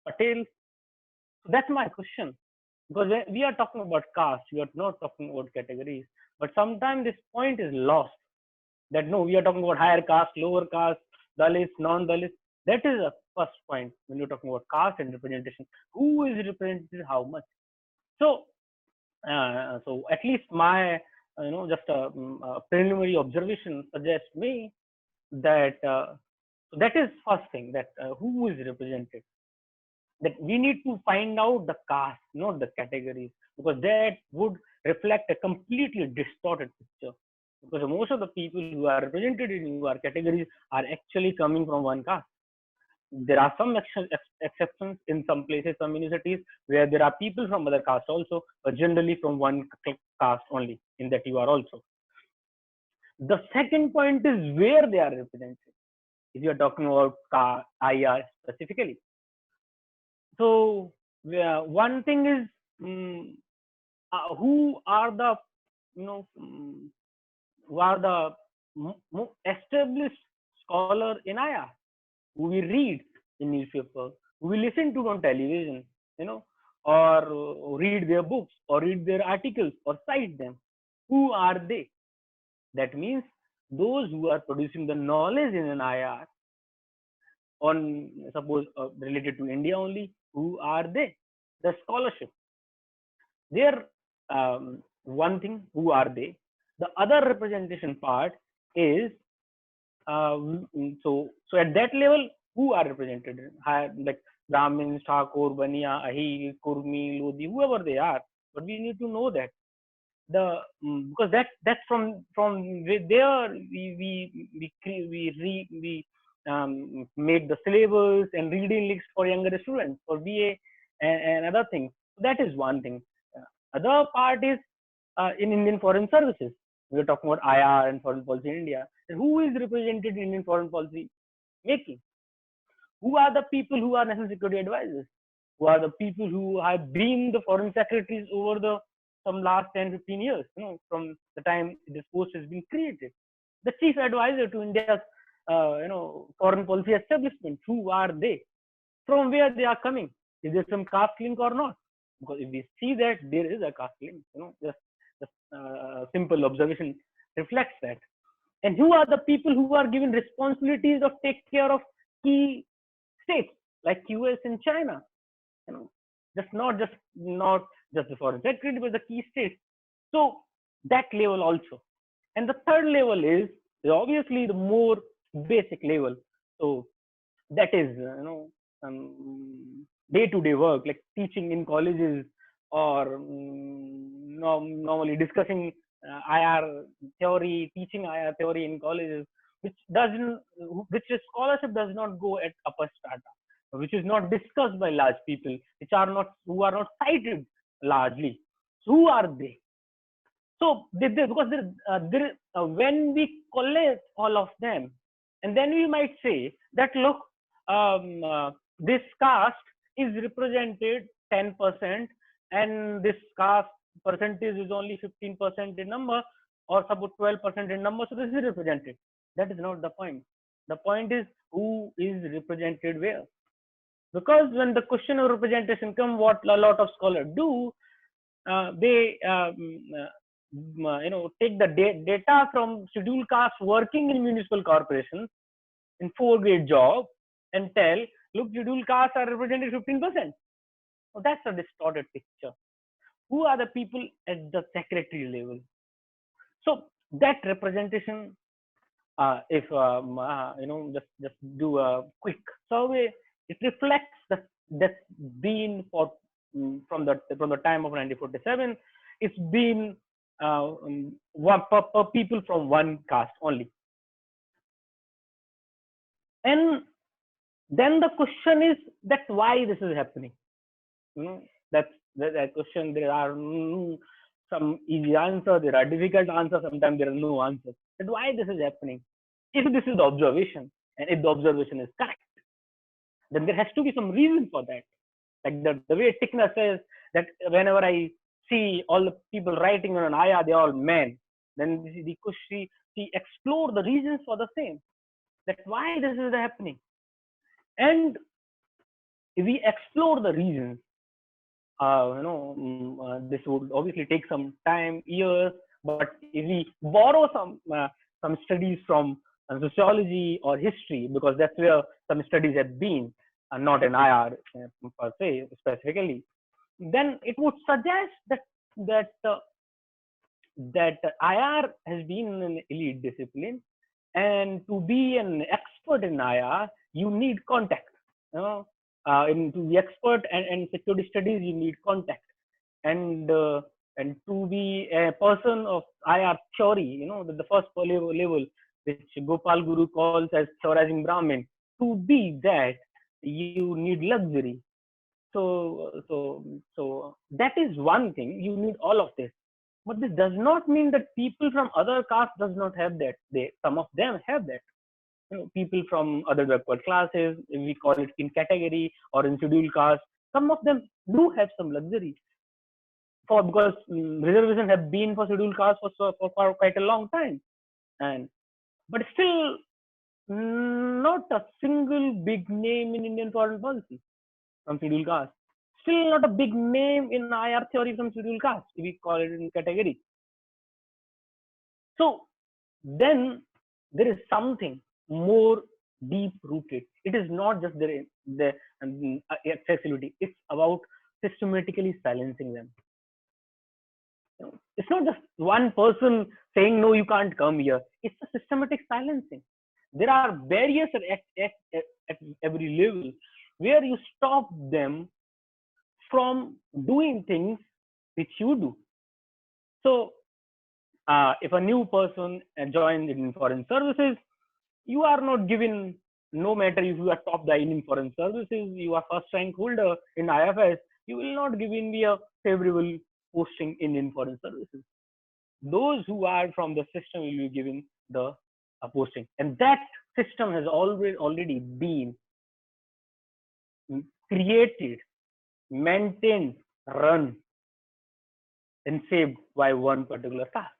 D: Patel? That's my question. Because when we are talking about caste, we are not talking about categories. But sometimes this point is lost. That no, we are talking about higher caste, lower caste, Dalits, non-Dalits. That is a first point when you're talking about caste and representation. Who is represented how much? So, so at least my, just a preliminary observation suggests me that that is first thing, that who is represented. That we need to find out the caste, not the categories, because that would reflect a completely distorted picture. Because most of the people who are represented in your categories are actually coming from one caste. There are some exceptions in some places, some universities, where there are people from other castes also, but generally from one caste only, in that you are also. The second point is where they are represented, if you are talking about IR specifically. So one thing is, who are the, who are the established scholar in IR, who we read in newspaper, who we listen to on television, or read their books or read their articles or cite them. Who are they? That means those who are producing the knowledge in an IR on, suppose, related to India only. Who are they? The scholarship. They're one thing. Who are they? The other representation part is so at that level, who are represented? Like Brahmins, Thakur, Baniya, Ahil, Kurmi, Lodi, whoever they are. But we need to know that because that's from there we make the syllabus and reading lists for younger students for BA and other things. That is one thing. Other part is in Indian foreign services. We are talking about IR and foreign policy in India. And who is represented in Indian foreign policy making? Who are the people who are national security advisors? Who are the people who have been the foreign secretaries over the some last 10-15 years, from the time this post has been created? The chief advisor to India's foreign policy establishment. Who are they? From where they are coming? Is there some caste link or not? Because if we see that there is a caste link, just simple observation reflects that. And who are the people who are given responsibilities of take care of key states like US and China? Not just the foreign secretary, but the key states. So that level also. And the third level is obviously the more basic level. So that is day-to-day work, like teaching in colleges or normally discussing IR theory, teaching IR theory in colleges, which scholarship does not go at upper strata, which is not discussed by large people, who are not cited largely. So who are they? So because when we collect all of them, and then we might say that look, this caste is represented 10%, and this caste percentage is only 15% in number, or suppose 12% in number. So this is represented. That is not the point. The point is who is represented where. Because when the question of representation comes, what a lot of scholars do, they take the data from scheduled caste working in municipal corporations in 4-grade job and tell, look, scheduled castes are represented 15%. So that's a distorted picture. Who are the people at the secretary level? So that representation, if just do a quick survey, it reflects that's been for from the time of 1947. It's been per people from one caste only. And then the question is that why this is happening. That's that question. There are some easy answers, there are difficult answers, sometimes there are no answers. But why this is happening? If this is the observation, and if the observation is correct, then there has to be some reason for that. Like the way Tickner says that whenever I see all the people writing on an ayah, they're all men. Then the question, she explore the reasons for the same. That why this is happening. And if we explore the reasons, this would obviously take some time, years. But if we borrow some studies from sociology or history, because that's where some studies have been, and not in IR per se specifically, then it would suggest that IR has been an elite discipline, and to be an expert in IR, you need contact. And to be expert and security studies, you need contact, and to be a person of IR theory, the first level, which Gopal Guru calls as theorizing Brahmin, to be that you need luxury. So that is one thing. You need all of this, but this does not mean that people from other castes does not have that. Some of them have that. People from other backward classes, we call it in category or in scheduled caste, some of them do have some luxury, because reservation have been for scheduled caste for quite a long time, but still not a single big name in Indian foreign policy from scheduled caste. Still not a big name in IR theory from scheduled caste, if we call it in category. So then there is something more deep rooted. It is not just the accessibility. It's about systematically silencing them. It's not just one person saying, no, you can't come here. It's a systematic silencing. There are barriers at every level where you stop them from doing things which you do. So if a new person joins in foreign services, you are not given, no matter if you are top guy in foreign services, you are first rank holder in IFS, you will not given me a favorable posting in foreign services. Those who are from the system will be given the posting, and that system has already been created, maintained, run, and saved by one particular caste.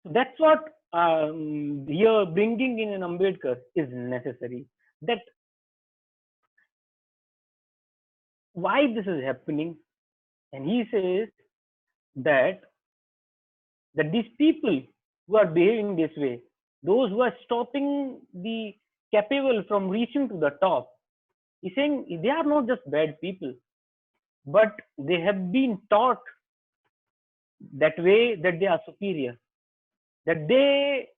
D: So that's what here bringing in an Ambedkar is necessary. That why this is happening, and he says that these people who are behaving this way, those who are stopping the capable from reaching to the top, he's saying they are not just bad people, but they have been taught that way, that they are superior, that they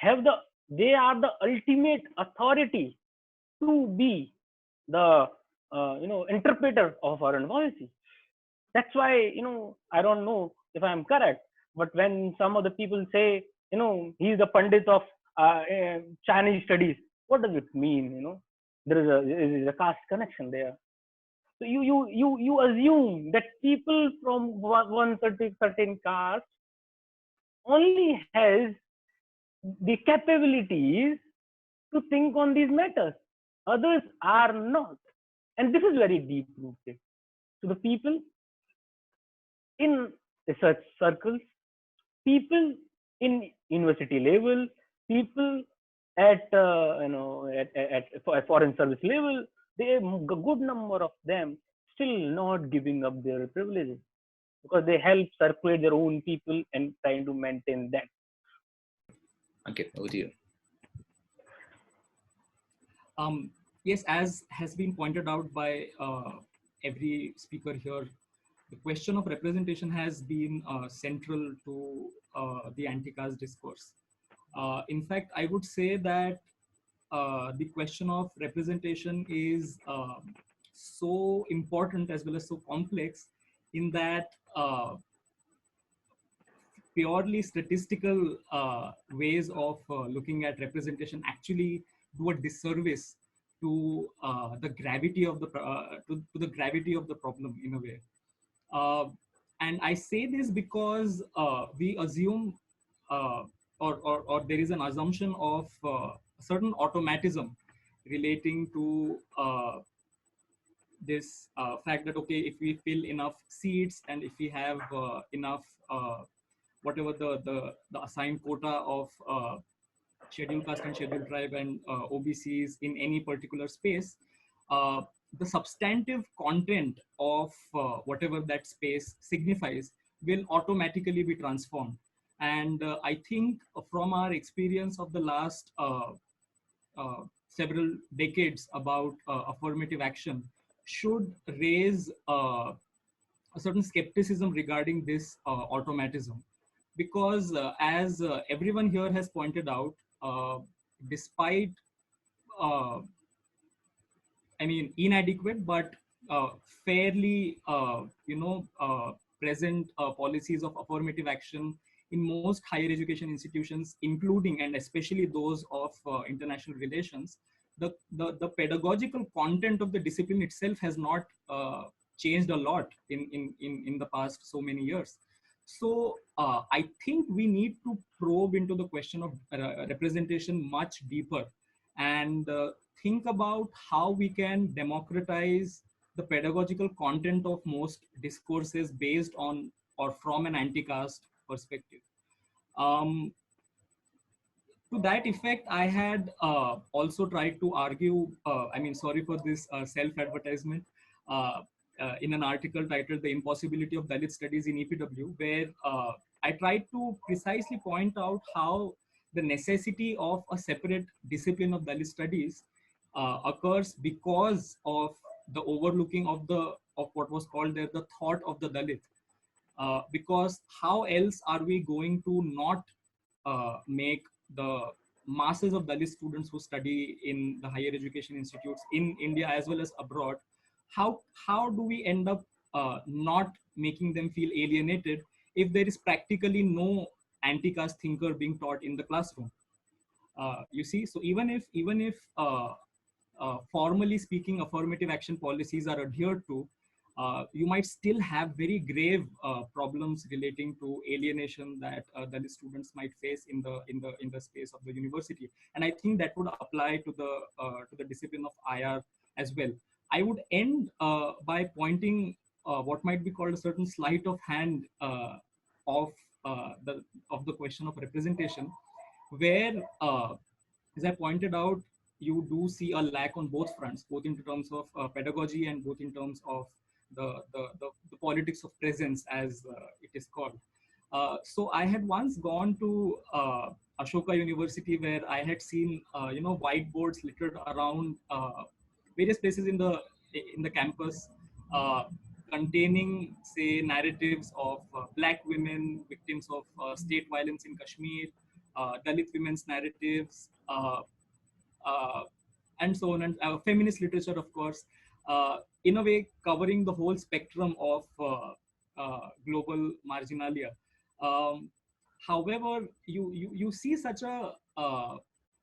D: are the ultimate authority to be the interpreter of foreign policy. That's why I don't know if I'm correct, but when some of the people say he's the Pandit of Chinese studies, what does it mean? There is a caste connection there. So you assume that people from one certain caste only has the capabilities to think on these matters. Others are not. And this is very deep rooted. So the people in research circles, people in university level, people at at foreign service level, they a good number of them still not giving up their privileges because they help circulate their own people and trying to maintain that.
A: Okay, over to you.
E: Yes, as has been pointed out by every speaker here, the question of representation has been central to the anti-caste discourse. In fact, I would say that the question of representation is so important as well as so complex in that purely statistical ways of looking at representation actually do a disservice to the gravity of the to the gravity of the problem in a way. Uh, and I say this because we assume or there is an assumption of a certain automatism relating to this fact that, okay, if we fill enough seats and if we have enough whatever the assigned quota of scheduled caste and scheduled tribe and OBCs in any particular space, uh, the substantive content of whatever that space signifies will automatically be transformed. And I think from our experience of the last several decades about affirmative action should raise a certain skepticism regarding this automatism, because as everyone here has pointed out, despite uh, I mean inadequate but fairly present policies of affirmative action in most higher education institutions, including and especially those of international relations, the pedagogical content of the discipline itself has not changed a lot in the past so many years. So I think we need to probe into the question of representation much deeper and think about how we can democratize the pedagogical content of most discourses based on or from an anti-caste perspective. Um, to that effect, I had also tried to argue, sorry for this self-advertisement, uh, in an article titled The Impossibility of Dalit Studies in EPW, where I tried to precisely point out how the necessity of a separate discipline of Dalit studies occurs because of the overlooking of what was called there the thought of the Dalit. Because how else are we going to not make the masses of Dalit students who study in the higher education institutes in India as well as abroad, how do we end up not making them feel alienated if there is practically no anti-caste thinker being taught in the classroom? You see, so even if formally speaking affirmative action policies are adhered to, you might still have very grave problems relating to alienation that the students might face in the space of the university. And I think that would apply to the discipline of IR as well. I would end by pointing what might be called a certain sleight of hand of the question of representation, where as I pointed out, you do see a lack on both fronts, both in terms of pedagogy and both in terms of the politics of presence, as it is called. So I had once gone to Ashoka University, where I had seen whiteboards littered around various places in the campus, uh, containing, say, narratives of black women victims of state violence in Kashmir, Dalit women's narratives, uh, and so on, and feminist literature, of course, in a way covering the whole spectrum of global marginalia. Um, However, you see such a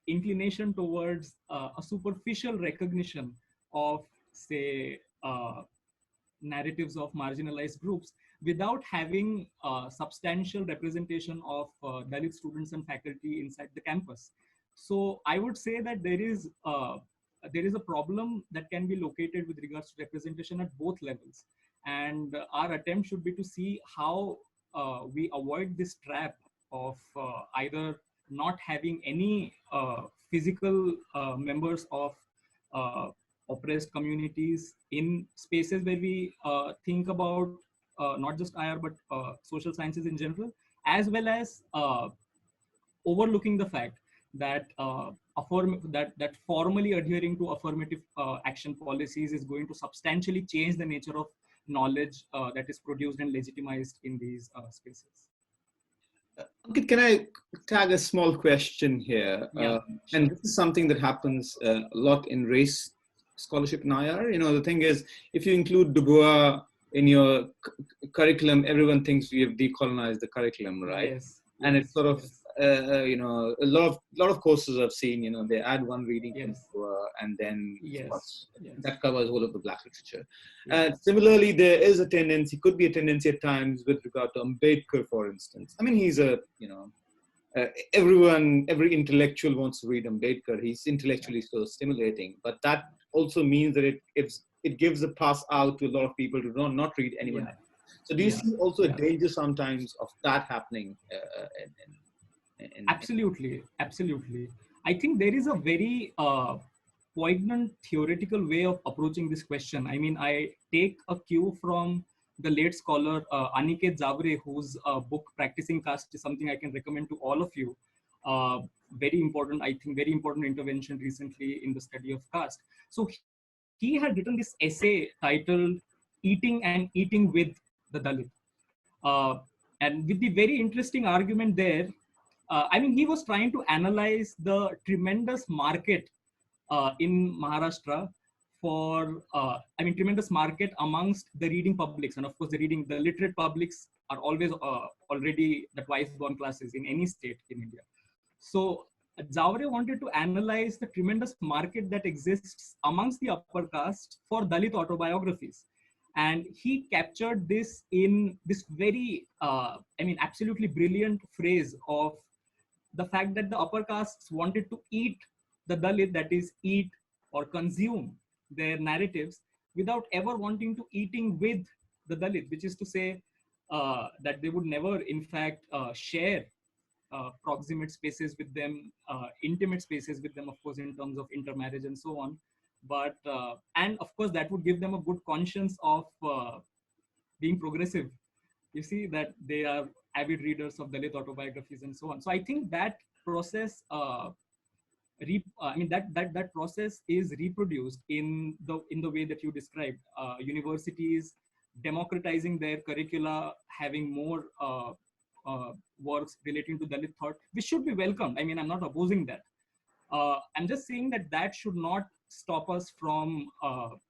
E: inclination towards a superficial recognition of, say, narratives of marginalized groups without having substantial representation of Dalit students and faculty inside the campus. So I would say that there is a problem that can be located with regards to representation at both levels. And our attempt should be to see how we avoid this trap of either not having any physical members of oppressed communities in spaces where we think about not just IR but social sciences in general, as well as overlooking the fact that that formally adhering to affirmative action policies is going to substantially change the nature of knowledge that is produced and legitimized in these spaces.
A: Ankit, can I tag a small question here?
E: Yeah, sure.
A: And this is something that happens a lot in race scholarship in IR. You know, the thing is, if you include Du Bois in your curriculum, everyone thinks we have decolonized the curriculum, right?
E: Yes.
A: And
E: Yes,
A: it's sort of,
E: yes.
A: you know, a lot of courses I've seen, you know, they add one reading
E: Yes.
A: and then
E: Yes.
A: that covers all of the Black literature.
E: Yes.
A: Similarly, there is a tendency, could be a tendency at times with regard to Ambedkar, for instance. I mean, he's a, you know, every intellectual wants to read Ambedkar. He's intellectually so stimulating, but that also means that it gives a pass out to a lot of people to not read anyone else. So do you see also a danger sometimes of that happening?
E: Absolutely. I think there is a very poignant theoretical way of approaching this question. I mean, I take a cue from the late scholar Aniket Zavre, whose book Practicing Caste is something I can recommend to all of you. Very important, I think, very important intervention recently in the study of caste. So he had written this essay titled Eating and Eating with the Dalit. And with the very interesting argument there, I mean, he was trying to analyze the tremendous market in Maharashtra for, tremendous market amongst the reading publics. And of course, the literate publics are always already the twice-born classes in any state in India. So Zavre wanted to analyze the tremendous market that exists amongst the upper caste for Dalit autobiographies. And he captured this in this very, absolutely brilliant phrase of the fact that the upper castes wanted to eat the Dalit, that is, eat or consume their narratives without ever wanting to eating with the Dalit, which is to say that they would never, in fact, share proximate spaces with them, intimate spaces with them, of course, in terms of intermarriage and so on. But, and of course, that would give them a good conscience of being progressive. You see that they are avid readers of Dalit autobiographies and so on. So I think that process, that process is reproduced in the way that you described. Universities democratizing their curricula, having more works relating to Dalit thought, which should be welcomed. I mean, I'm not opposing that. I'm just saying that should not stop us from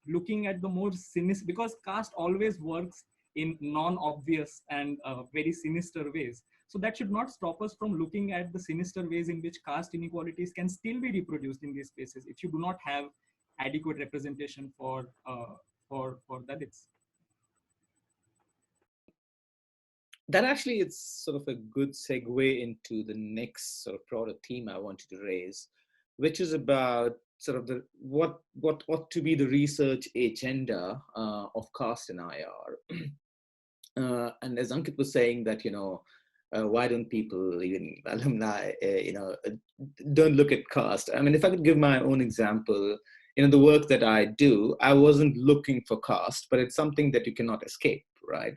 E: looking at the more sinister, because caste always works in non-obvious and very sinister ways. So that should not stop us from looking at the sinister ways in which caste inequalities can still be reproduced in these spaces if you do not have adequate representation for Dalits.
A: That actually is sort of a good segue into the next sort of broader theme I wanted to raise, which is about sort of what ought to be the research agenda of caste in IR. And as Ankit was saying that, why don't people, even alumni, don't look at caste? I mean, if I could give my own example, the work that I do, I wasn't looking for caste, but it's something that you cannot escape, right?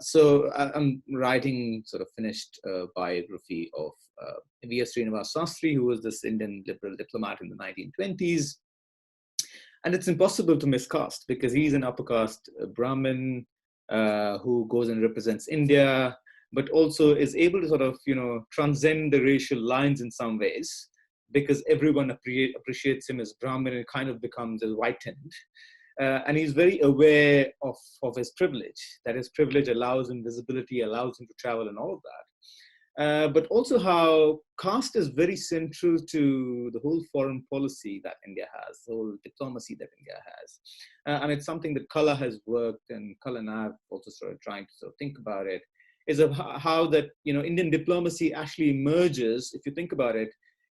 A: So I'm writing sort of finished biography of V.S. Srinivas Sastry, who was this Indian liberal diplomat in the 1920s. And it's impossible to miss caste because he's an upper caste Brahmin who goes and represents India, but also is able to sort of, transcend the racial lines in some ways because everyone appreciates him as Brahmin and it kind of becomes as whitened. And he's very aware of his privilege, that his privilege allows him visibility, allows him to travel and all of that. but also how caste is very central to the whole foreign policy that India has, the whole diplomacy that India has. And it's something that Kala has worked, and Kala and I have also started trying to sort of think about it, is of how that, Indian diplomacy actually emerges, if you think about it,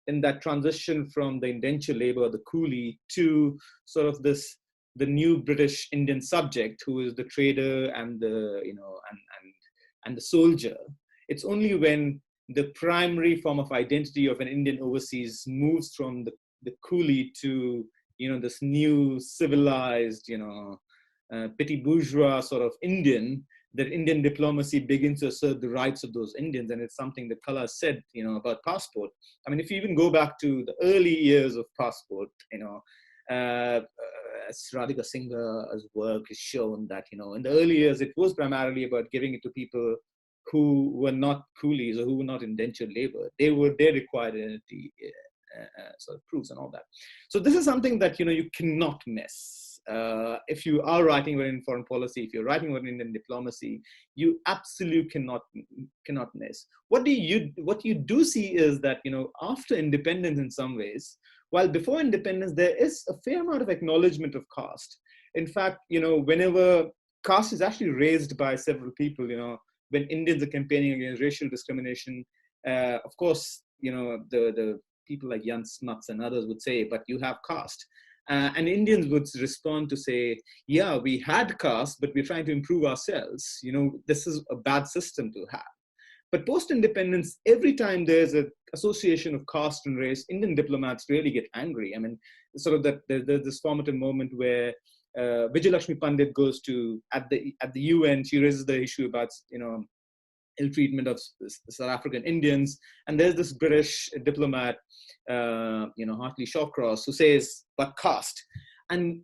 A: in that transition from the indenture labor, the coolie, to sort of the new British Indian subject, who is the trader and the, and the soldier. It's only when the primary form of identity of an Indian overseas moves from the coolie to, this new civilized, petit bourgeois sort of Indian, that Indian diplomacy begins to assert the rights of those Indians. And it's something that Kala said, about passport. I mean, if you even go back to the early years of passport, as Radhika Singha's work has shown that, in the early years, it was primarily about giving it to people who were not coolies or who were not indentured labor. They required identity sort of proofs and all that. So this is something that, you cannot miss. If you are writing about Indian foreign policy, if you're writing about Indian diplomacy, you absolutely cannot miss. What you do see is that, after independence in some ways, while before independence, there is a fair amount of acknowledgement of caste. In fact, whenever caste is actually raised by several people, when Indians are campaigning against racial discrimination, of course, the people like Jan Smuts and others would say, but you have caste. And Indians would respond to say, yeah, we had caste, but we're trying to improve ourselves. This is a bad system to have. But post-independence, every time there's an association of caste and race, Indian diplomats really get angry. I mean, sort of that there's this formative moment where Vijayalakshmi Pandit goes to, at the UN, she raises the issue about, ill treatment of South African Indians. And there's this British diplomat, Hartley Shawcross, who says, but caste. And,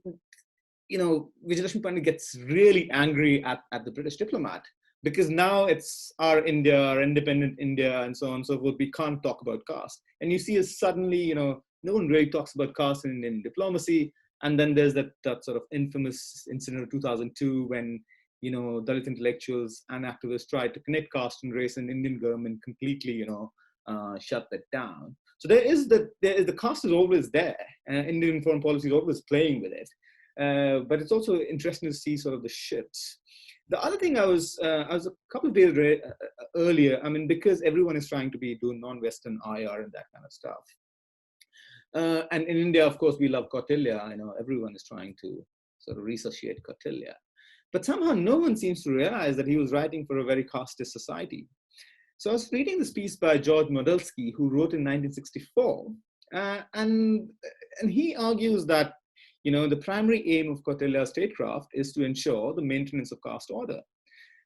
A: Vijayalakshmi Pandit gets really angry at the British diplomat, because now it's our India, our independent India, and so on and so forth. We can't talk about caste. And you see as suddenly, no one really talks about caste in Indian diplomacy. And then there's that sort of infamous incident of 2002 when, Dalit intellectuals and activists tried to connect caste and race, and Indian government completely, shut that down. So the caste is always there. Indian foreign policy is always playing with it. But it's also interesting to see sort of the shifts. The other thing I was a couple of days earlier, I mean, because everyone is trying to do non-Western IR and that kind of stuff. And in India, of course, we love Kautilya. Everyone is trying to sort of resuscitate Kautilya. But somehow no one seems to realize that he was writing for a very casteist society. So I was reading this piece by George Modelsky, who wrote in 1964. And he argues that, the primary aim of Kautilya's statecraft is to ensure the maintenance of caste order.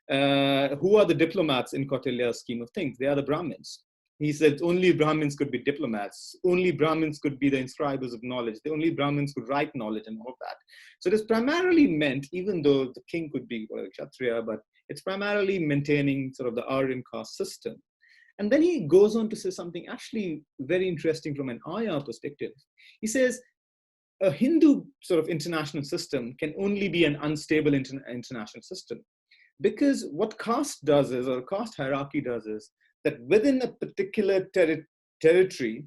A: Who are the diplomats in Kautilya's scheme of things? They are the Brahmins. He said only Brahmins could be diplomats. Only Brahmins could be the inscribers of knowledge. The only Brahmins could write knowledge and all of that. So it is primarily meant, even though the king could be a Kshatriya, but it's primarily maintaining sort of the Aryan caste system. And then he goes on to say something actually very interesting from an IR perspective. He says, a Hindu sort of international system can only be an unstable international system. Because what caste does is, or caste hierarchy does is, that within a particular territory,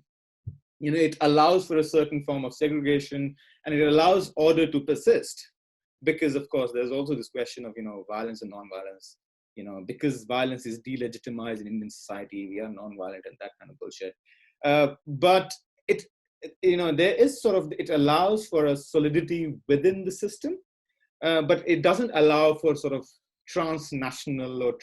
A: it allows for a certain form of segregation, and it allows order to persist. Because, of course, there's also this question of, violence and non-violence. Because violence is delegitimized in Indian society, we are non-violent and that kind of bullshit. But there is sort of, it allows for a solidity within the system, but it doesn't allow for sort of transnational or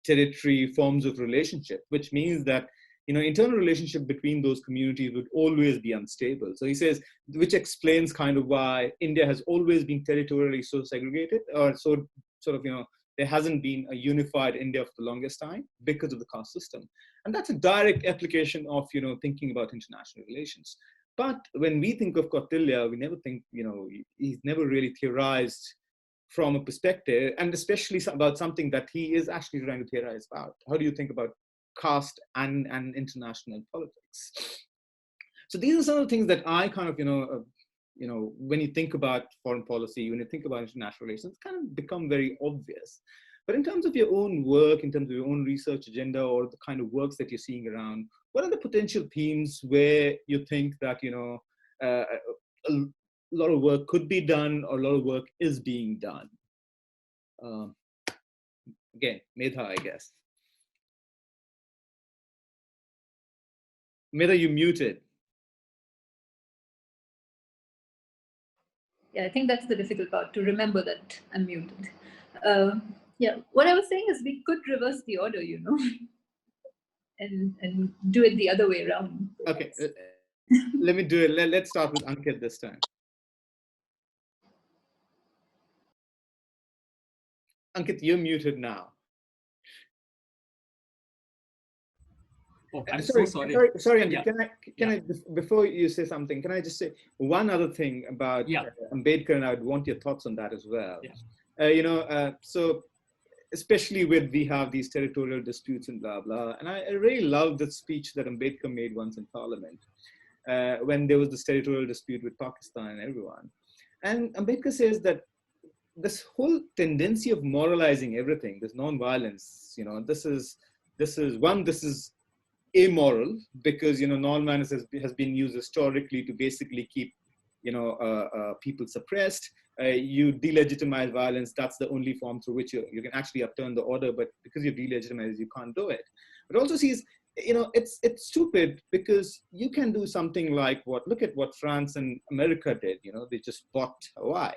A: territory forms of relationship, which means that, internal relationship between those communities would always be unstable. So he says, which explains kind of why India has always been territorially so segregated, or so sort of, there hasn't been a unified India for the longest time because of the caste system. And that's a direct application of, thinking about international relations. But when we think of Kautilya, we never think, he's never really theorized from a perspective, and especially about something that he is actually trying to theorize about. How do you think about caste and international politics? So these are some of the things that I kind of, when you think about foreign policy, when you think about international relations, kind of become very obvious. But in terms of your own work, in terms of your own research agenda or the kind of works that you're seeing around, what are the potential themes where you think that, a lot of work could be done or a lot of work is being done? Um, Again, Medha, I guess. Medha, you muted.
B: Yeah, I think that's the difficult part, to remember that I'm muted. Yeah, what I was saying is we could reverse the order, and do it the other way around.
A: Okay, let me do it. Let's start with Ankit this time. Ankit, you're muted now.
E: Oh, I'm
A: sorry,
E: so sorry.
A: Sorry, Ankit.
E: Yeah.
A: Can I, before you say something, can I just say one other thing about Ambedkar, and I'd want your thoughts on that as well.
E: Yeah.
A: So especially we have these territorial disputes and blah, blah. And I really love the speech that Ambedkar made once in Parliament when there was this territorial dispute with Pakistan and everyone. And Ambedkar says that this whole tendency of moralizing everything, this non-violence, this is amoral because, non-violence has been used historically to basically keep, people suppressed. You delegitimize violence. That's the only form through which you can actually upturn the order. But because you delegitimize, you can't do it. But also sees, it's stupid because you can do something like look at what France and America did. They just bought Hawaii.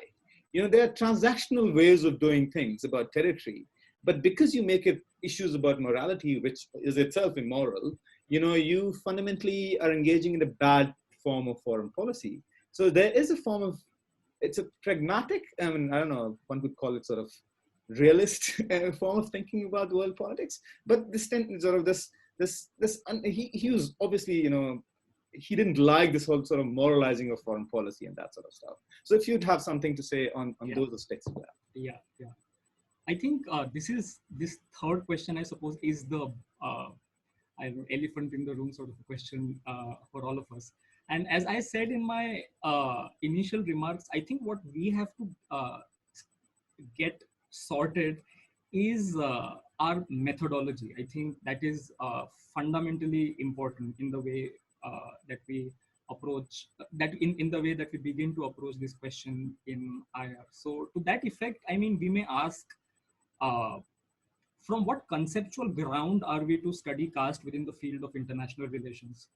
A: There are transactional ways of doing things about territory. But because you make it issues about morality, which is itself immoral, you fundamentally are engaging in a bad form of foreign policy. So there is a form of, it's a pragmatic, I don't know, one could call it sort of realist form of thinking about world politics. But this he was obviously, he didn't like this whole sort of moralizing of foreign policy and that sort of stuff. So if you'd have something to say on those aspects of that.
E: Yeah. I think this third question, I suppose, is the elephant in the room sort of a question for all of us. And as I said in my initial remarks, I think what we have to get sorted is our methodology. I think that is fundamentally important in the way that we approach, in the way that we begin to approach this question in IR. So to that effect, we may ask, from what conceptual ground are we to study caste within the field of international relations?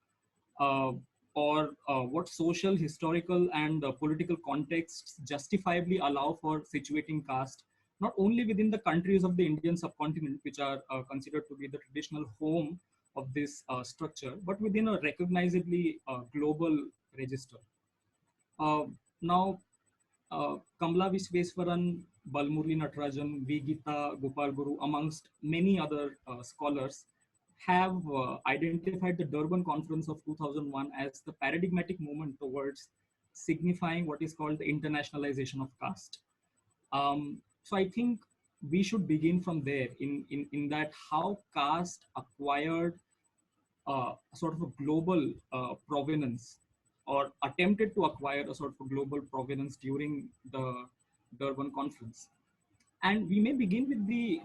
E: Or what social, historical, and political contexts justifiably allow for situating caste, not only within the countries of the Indian subcontinent, which are considered to be the traditional home of this structure, but within a recognizably global register. Now, Kamla Visveswaran, Balmurli Natarajan, V. Gita, Gopal Guru, amongst many other scholars, have identified the Durban Conference of 2001 as the paradigmatic movement towards signifying what is called the internationalization of caste. So I think we should begin from there in that how caste acquired sort of a global provenance, or attempted to acquire a sort of a global provenance during the Durban Conference. And we may begin with the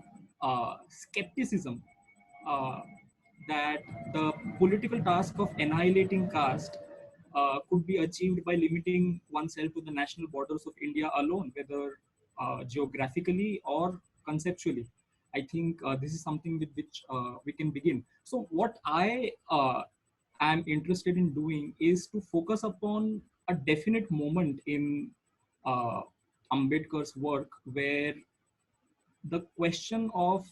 E: skepticism that the political task of annihilating caste could be achieved by limiting oneself to the national borders of India alone, whether geographically or conceptually. I think this is something with which we can begin. So what I am interested in doing is to focus upon a definite moment in Ambedkar's work where the question of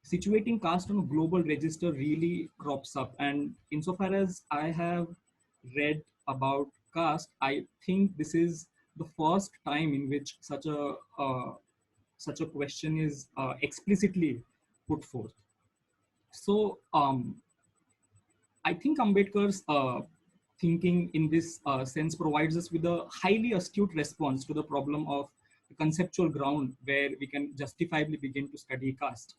E: situating caste on a global register really crops up. And insofar as I have read about caste, I think this is the first time in which such a question is explicitly put forth. So I think Ambedkar's thinking in this sense provides us with a highly astute response to the problem of the conceptual ground where we can justifiably begin to study caste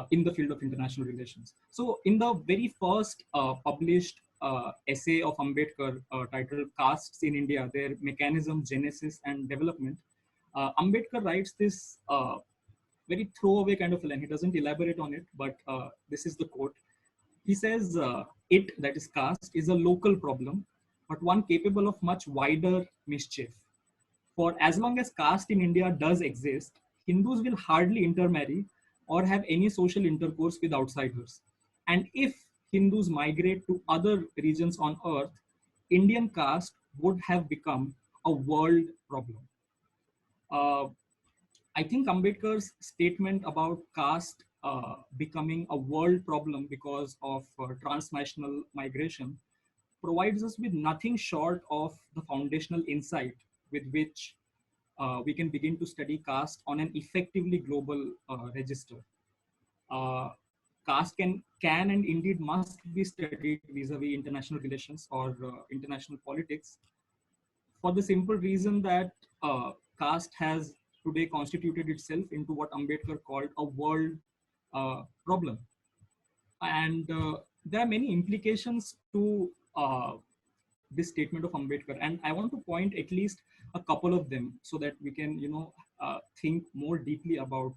E: in the field of international relations. So in the very first published essay of Ambedkar titled Castes in India, Their Mechanism, Genesis and Development, Ambedkar writes this very throwaway kind of a line. He doesn't elaborate on it, but this is the quote. He says, it, that is caste, is a local problem, but one capable of much wider mischief. For as long as caste in India does exist, Hindus will hardly intermarry or have any social intercourse with outsiders. And if Hindus migrate to other regions on earth, Indian caste would have become a world problem. Uh, I think Ambedkar's statement about caste becoming a world problem because of transnational migration provides us with nothing short of the foundational insight with which we can begin to study caste on an effectively global register. Uh, Caste can and indeed must be studied vis-a-vis international relations or international politics, for the simple reason that caste has today constituted itself into what Ambedkar called a world problem. And there are many implications to this statement of Ambedkar, and I want to point at least a couple of them so that we can, think more deeply about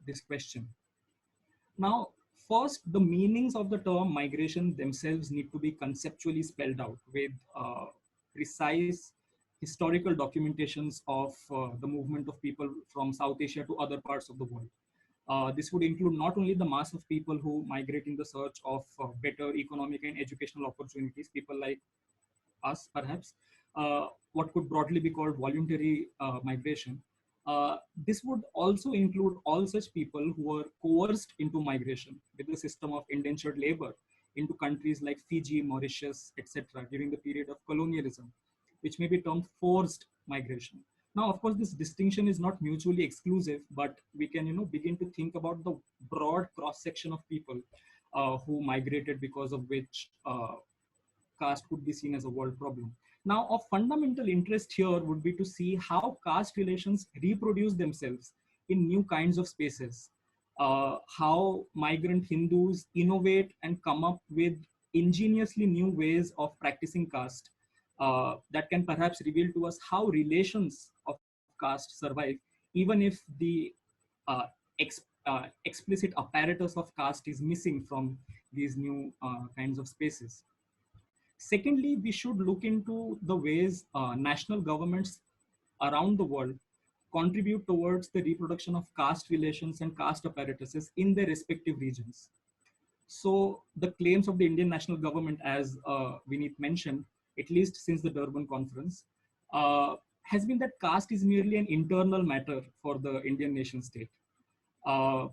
E: this question. Now, first, the meanings of the term migration themselves need to be conceptually spelled out with precise historical documentations of the movement of people from South Asia to other parts of the world. This would include not only the mass of people who migrate in the search of better economic and educational opportunities, people like us perhaps, what could broadly be called voluntary migration. This would also include all such people who were coerced into migration with the system of indentured labor into countries like Fiji, Mauritius, etc. during the period of colonialism, which may be termed forced migration. Now, of course, this distinction is not mutually exclusive, but we can, begin to think about the broad cross-section of people who migrated, because of which caste could be seen as a world problem. Now, of fundamental interest here would be to see how caste relations reproduce themselves in new kinds of spaces, how migrant Hindus innovate and come up with ingeniously new ways of practicing caste that can perhaps reveal to us how relations of caste survive, even if the uh, explicit apparatus of caste is missing from these new kinds of spaces. Secondly, we should look into the ways national governments around the world contribute towards the reproduction of caste relations and caste apparatuses in their respective regions. So the claims of the Indian national government, as Vineet mentioned, at least since the Durban conference, has been that caste is merely an internal matter for the Indian nation state. Uh,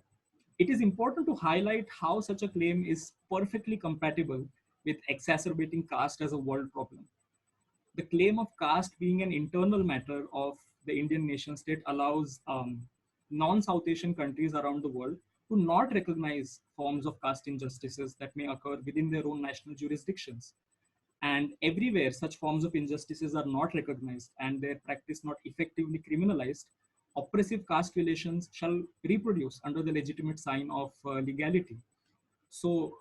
E: it is important to highlight how such a claim is perfectly compatible with exacerbating caste as a world problem. The claim of caste being an internal matter of the Indian nation state allows non-South Asian countries around the world to not recognize forms of caste injustices that may occur within their own national jurisdictions. And everywhere such forms of injustices are not recognized and their practice not effectively criminalized, oppressive caste relations shall reproduce under the legitimate sign of legality. So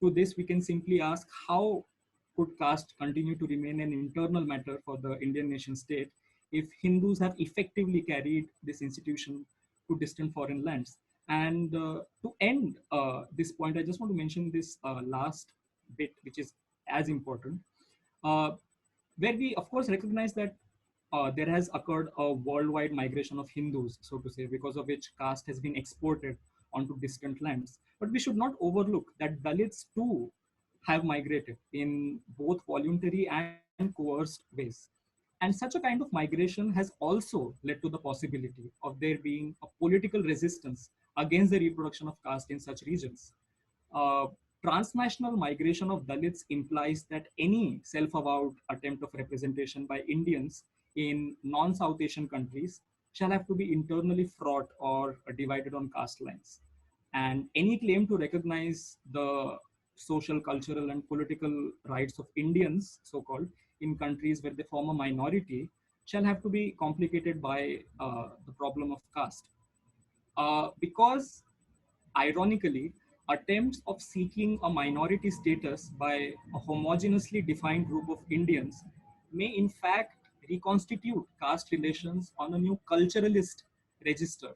E: to this, we can simply ask, how could caste continue to remain an internal matter for the Indian nation state if Hindus have effectively carried this institution to distant foreign lands? And to end this point, I just want to mention this last bit, which is as important, uh, where we, of course, recognize that there has occurred a worldwide migration of Hindus, so to say, because of which caste has been exported onto distant lands. But we should not overlook that Dalits too have migrated in both voluntary and coerced ways. And such a kind of migration has also led to the possibility of there being a political resistance against the reproduction of caste in such regions. Uh, Transnational migration of Dalits implies that any self-avowed attempt of representation by Indians in non-South Asian countries shall have to be internally fraught or divided on caste lines. And any claim to recognize the social, cultural, and political rights of Indians, so-called, in countries where they form a minority, shall have to be complicated by the problem of caste. Because, ironically, attempts of seeking a minority status by a homogeneously defined group of Indians may in fact reconstitute caste relations on a new culturalist register.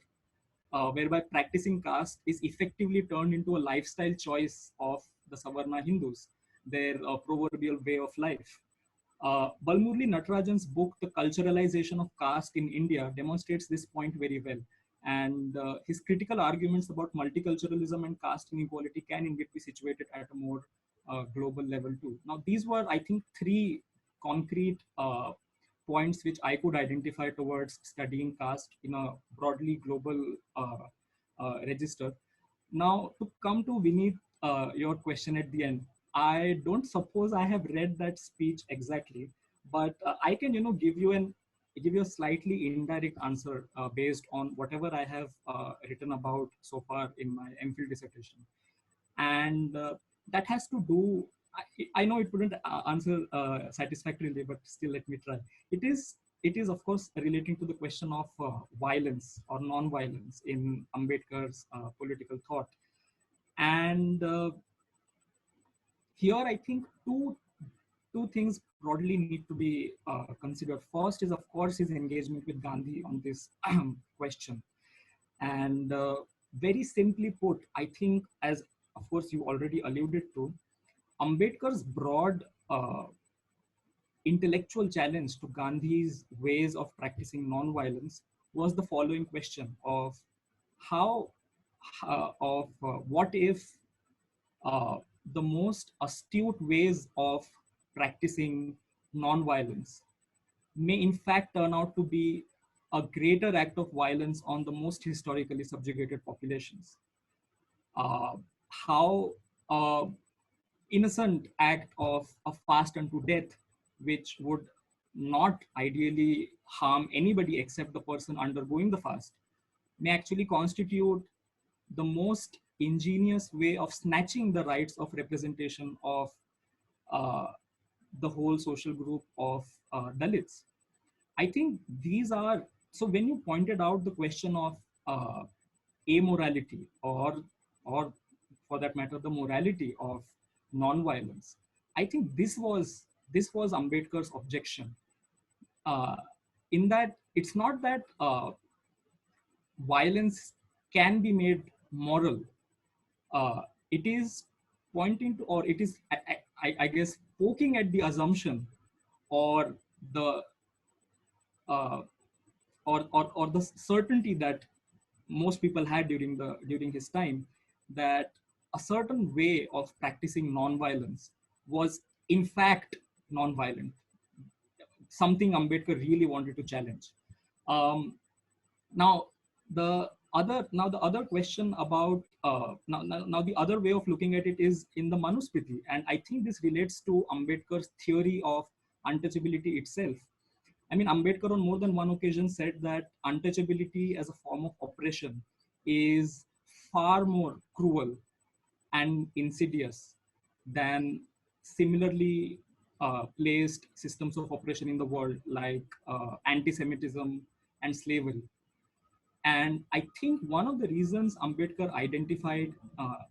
E: whereby practicing caste is effectively turned into a lifestyle choice of the Savarna Hindus, their proverbial way of life. Balmurli Natarajan's book, The Culturalization of Caste in India, demonstrates this point very well. And his critical arguments about multiculturalism and caste inequality can indeed be situated at a more global level too. Now, these were, I think, three concrete points which I could identify towards studying caste in a broadly global register. Now, to come to Vineet, your question at the end, I don't suppose I have read that speech exactly, but I can, give you a slightly indirect answer based on whatever I have written about so far in my MPhil dissertation, and that has to do. I know it wouldn't answer satisfactorily, but still, let me try. It is of course relating to the question of violence or non-violence in Ambedkar's political thought, and here I think two things broadly need to be considered. First is, of course, his engagement with Gandhi on this question. And very simply put, I think, as of course you already alluded to, Ambedkar's broad intellectual challenge to Gandhi's ways of practicing non-violence was the following question of what if the most astute ways of practicing non-violence may in fact turn out to be a greater act of violence on the most historically subjugated populations. How innocent act of a fast unto death, which would not ideally harm anybody except the person undergoing the fast, may actually constitute the most ingenious way of snatching the rights of representation of uh, the whole social group of Dalits. I think these are, so when you pointed out the question of amorality or for that matter, the morality of non-violence, I think this was Ambedkar's objection. Uh, in that it's not that violence can be made moral. It is pointing to, or it is, I guess, poking at the assumption or the uh, or the certainty that most people had during his time, that a certain way of practicing non-violence was in fact non-violent, something Ambedkar really wanted to challenge. Um, now the other question about now the other way of looking at it is in the Manusmriti, and I think this relates to Ambedkar's theory of untouchability itself. I mean, Ambedkar on more than one occasion said that untouchability as a form of oppression is far more cruel and insidious than similarly placed systems of oppression in the world like anti-Semitism and slavery. And I think one of the reasons Ambedkar identified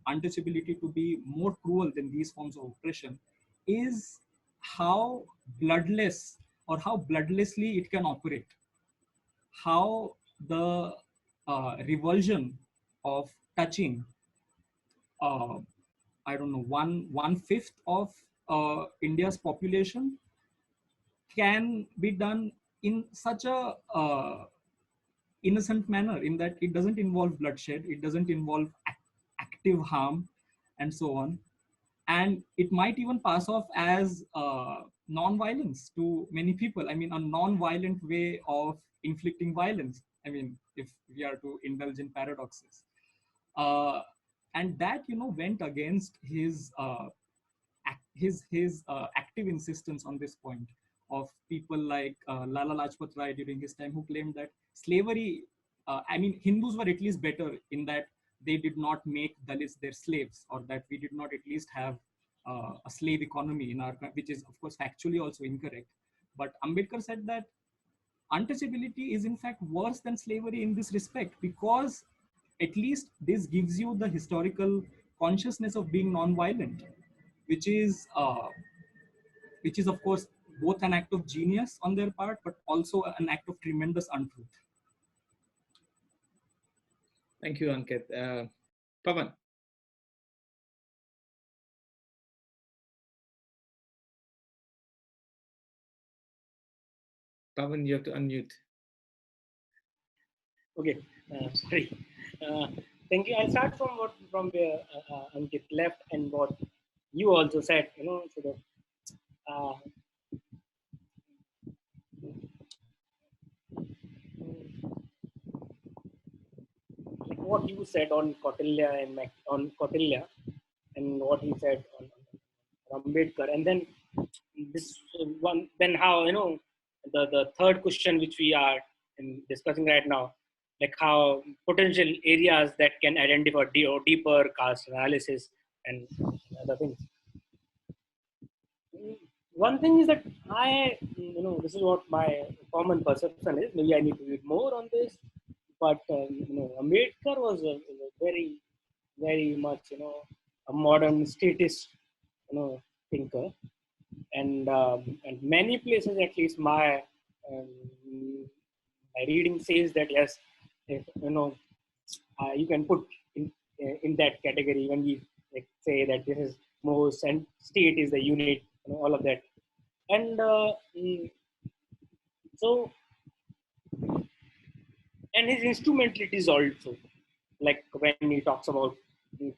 E: untouchability to be more cruel than these forms of oppression is how bloodless or how bloodlessly it can operate. How the revulsion of touching, uh, I don't know, one fifth of India's population can be done in such a innocent manner, in that it doesn't involve bloodshed, it doesn't involve active harm, and so on. And it might even pass off as non-violence to many people. I mean, a non-violent way of inflicting violence. I mean, if we are to indulge in paradoxes. And that, went against his active insistence on this point of people like Lala Lajpat Rai during his time, who claimed that slavery, Hindus were at least better in that they did not make Dalits their slaves, or that we did not at least have a slave economy in our country, which is of course factually also incorrect. But Ambedkar said that untouchability is in fact worse than slavery in this respect, because at least this gives you the historical consciousness of being non-violent, which is of course both an act of genius on their part, but also an act of tremendous untruth.
A: Thank you, Ankit. Pavan. Pavan, you have to unmute.
F: Okay, sorry. Uh, Thank you. I'll start from where Ankit left and what you also said. So the uh, like what you said on Kautilya and on Kautilya, and what he said on Ambedkar, and then this one, then how the third question which we are discussing right now, like how potential areas that can identify deeper caste analysis and other things. One thing is that this is what my common perception is. Maybe I need to read more on this, but Ambedkar was a very, very much a modern statist thinker, and many places, at least um, my reading says that yes, if, you can put in that category when we like say that this is most and state is the unit, all of that, and so and his instrumentalities also, like when he talks about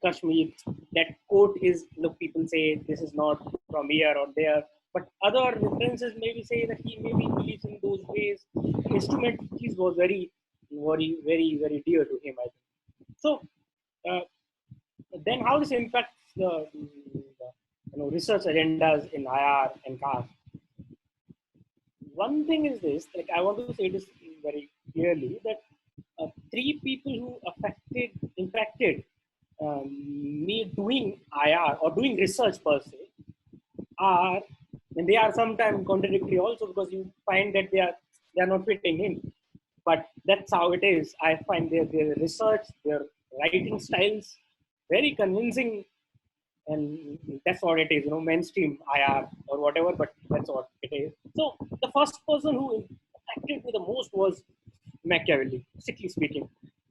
F: Kashmir, that quote is, look, people say this is not from here or there, but other references maybe say that he maybe believes in those ways. Instrumentalities was very, very, very, very dear to him, I think. So uh, then how this impacts the research agendas in IR and CAST? One thing is this, like I want to say this very clearly, that three people who impacted me doing IR or doing research per se are, and they are sometimes contradictory also, because you find that they are not fitting in. But that's how it is. I find their research, their writing styles very convincing, and that's what it is, mainstream IR or whatever, but that's what it is. So the first person who affected me the most was Machiavelli, strictly speaking.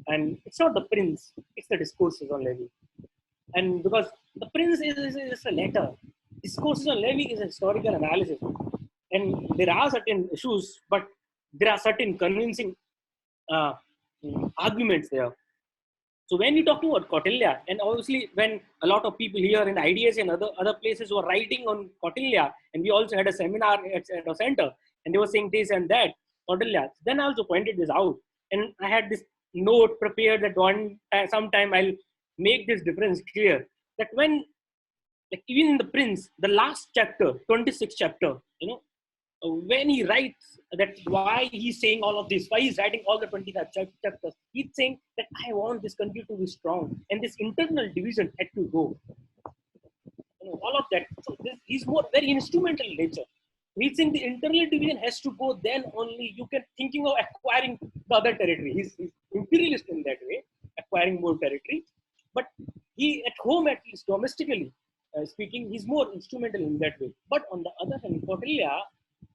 F: And it's not the Prince, it's the Discourses on Levy. And because the Prince is a letter, Discourses on Levy is a historical analysis. And there are certain issues, but there are certain convincing uh, arguments there. So when you talk about Kautilya, and obviously when a lot of people here in IDS and other places were writing on Kautilya, and we also had a seminar at a center, and they were saying this and that, Kautilya, then I also pointed this out. And I had this note prepared that sometime I'll make this difference clear. That when, like even in the Prince, the last chapter, 26th chapter, when he writes that why he's saying all of this, why he's writing all the 25 chapters, he's saying that I want this country to be strong, and this internal division had to go. All of that. So he's more very instrumental in nature. He's saying the internal division has to go, then only you can thinking of acquiring the other territory. He's imperialist in that way, acquiring more territory. But he, at home, at least domestically speaking, he's more instrumental in that way. But on the other hand, Kautilya,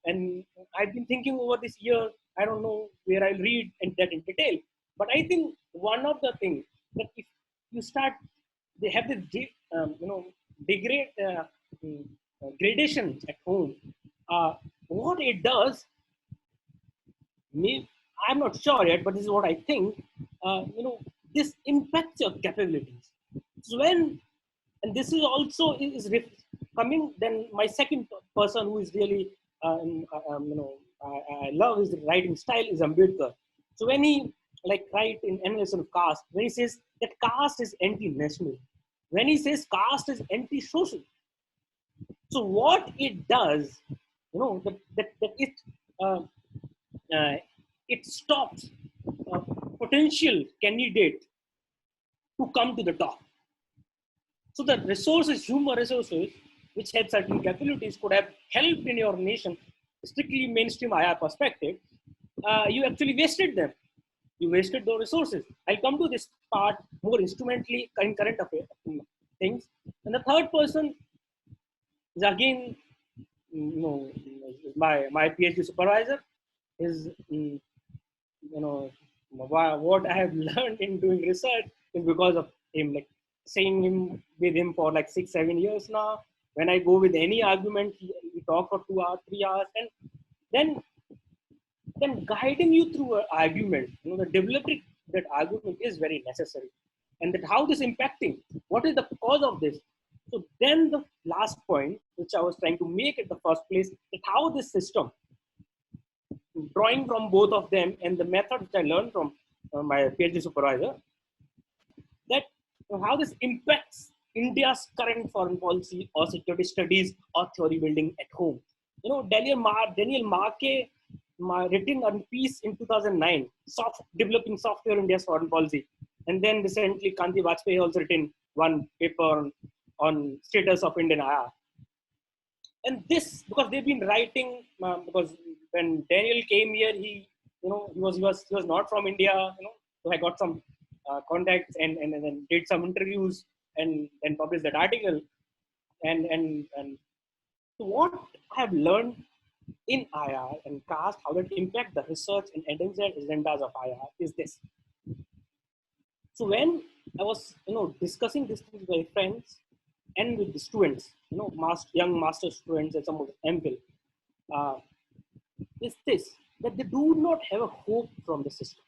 F: and I've been thinking over this year, I don't know where I'll read that in detail, but I think one of the things that if you start, they have this, degrade gradation at home. What it does, I'm not sure yet, but this is what I think. This impacts your capabilities. So when, and this is also coming. Then my second person who is really, I love his writing style is Ambedkar. So when he write in Analysis of Caste, when he says that caste is anti-national, when he says caste is anti-social. So what it does, that uh, it stops a potential candidate to come to the top. So the resources, human resources, which had certain capabilities, could have helped in your nation, strictly mainstream IR perspective. You actually wasted them. You wasted those resources. I'll come to this part more instrumentally in current affairs things. And the third person is again, my PhD supervisor is, what I have learned in doing research is because of him, like saying him with him for like 6-7 years now. When I go with any argument, we talk for 2 hours, 3 hours, and then guiding you through an argument, the developing that argument is very necessary, and that how this impacting, what is the cause of this. So then the last point, which I was trying to make at the first place, is how this system, drawing from both of them and the method which I learned from my PhD supervisor, that how this impacts India's current foreign policy or security studies or theory building at home. Daniel Marke written a piece in 2009, developing software India's foreign policy. And then recently, Kanti Vajpayee also written one paper on status of Indian IR. And this, because they've been writing, because when Daniel came here, he was not from India, so I got some contacts and then did some interviews and published that article. And so what I have learned in IR and caste, how that impact the research and agendas of IR is this. So when I was, discussing this with my friends and with the students, young master students and some of the MPhil, is this, that they do not have a hope from the system.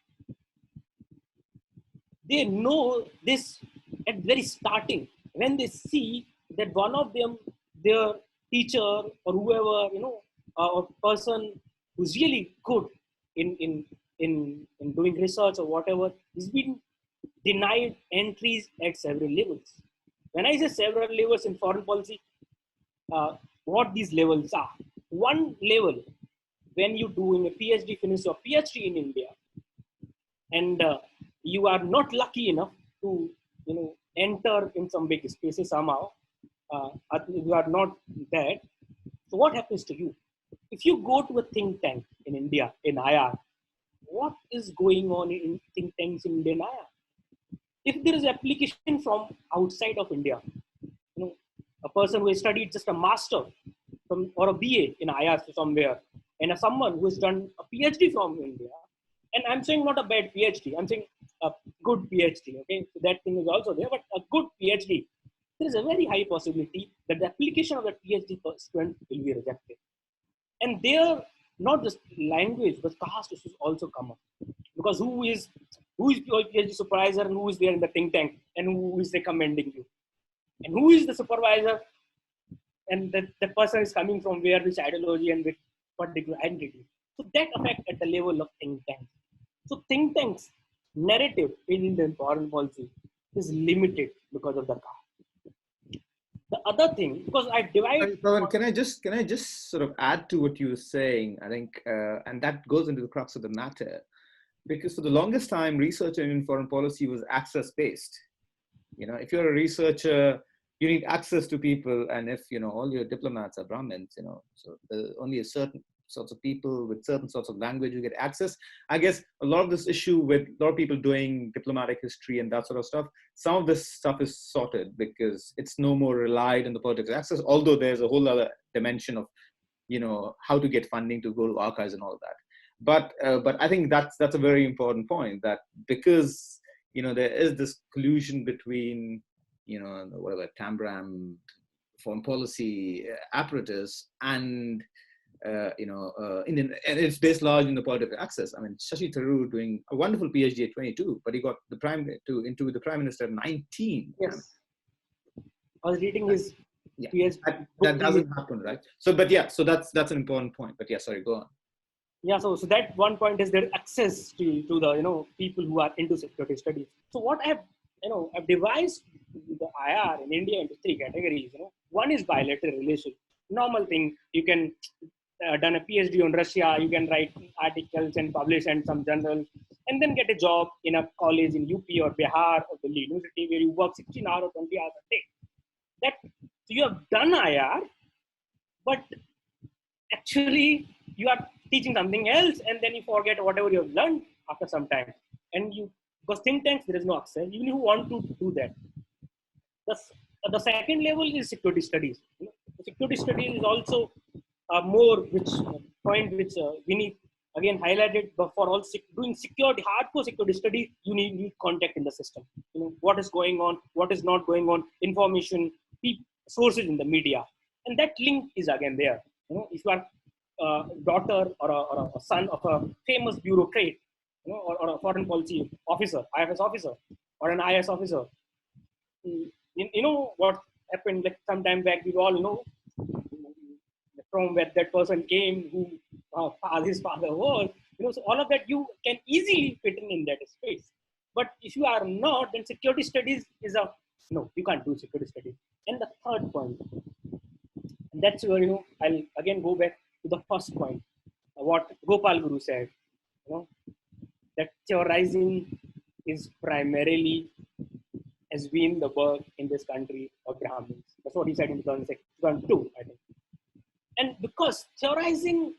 F: They know this at very starting, when they see that one of them, their teacher or whoever, a person who's really good in doing research or whatever, is being denied entries at several levels. When I say several levels in foreign policy, what these levels are. One level, when you're doing a PhD, finish your PhD in India, and you are not lucky enough to, enter in some big spaces somehow, you are not that. So what happens to you? If you go to a think tank in India, in IR, what is going on in think tanks in Indian IR? If there is application from outside of India, a person who has studied just a master or a BA in IR somewhere, and someone who has done a PhD from India, and I'm saying not a bad PhD, I'm saying a good PhD, okay? So that thing is also there, but a good PhD, there is a very high possibility that the application of that PhD student will be rejected. And there, not just language, but caste issues also come up. Because who is your PhD supervisor and who is there in the think tank and who is recommending you? And who is the supervisor? And the person is coming from where, which ideology and with particular identity. So that affects at the level of think tanks. So think tanks narrative in Indian foreign policy is limited because of the caste. The other thing, because I divide.
A: Pavan, can I just sort of add to what you were saying? I think, and that goes into the crux of the matter, because for the longest time, research in foreign policy was access-based. If you're a researcher, you need access to people, and if all your diplomats are Brahmins, so only a certain sorts of people with certain sorts of language who get access. I guess a lot of this issue with a lot of people doing diplomatic history and that sort of stuff, some of this stuff is sorted because it's no more relied on the political access, although there's a whole other dimension of, how to get funding to go to archives and all of that. But I think that's a very important point, that because, there is this collusion between, whatever, Tambram foreign policy apparatus and Indian, and it's based largely in the political access. I mean, Shashi Tharoor doing a wonderful PhD at 22, but he got into the prime minister at 19.
F: Yes, I was reading his PhD.
A: That doesn't happen, right? So, but yeah, so that's an important point. But yeah, sorry, go on.
F: Yeah, so that one point is their access to the people who are into security studies. So what I've devised the IR in India into three categories. One is bilateral relation, normal thing. You can done a PhD on Russia, you can write articles and publish and some journals, and then get a job in a college in UP or Bihar or Delhi University where you work 16 hours or 20 hours a day. So you have done IR, but actually you are teaching something else, and then you forget whatever you have learned after some time. And because think tanks, there is no access, even if you want to do that. The second level is security studies. Security studies is also more, which Vineet again highlighted, but for all doing security, hardcore security study, you need contact in the system. What is going on, what is not going on, information, sources in the media, and that link is again there. If you are daughter or a son of a famous bureaucrat, or a foreign policy officer, IFS officer, or an IS officer, you know what happened like some time back. We all know from where that person came, who his father was. So all of that you can easily fit in that space. But if you are not, then security studies is no, you can't do security studies. And the third point, and that's where I'll again go back to the first point, what Gopal Guru said, that theorizing is primarily has been the work in this country of Brahmins. That's what he said in 2002, I think. And because theorizing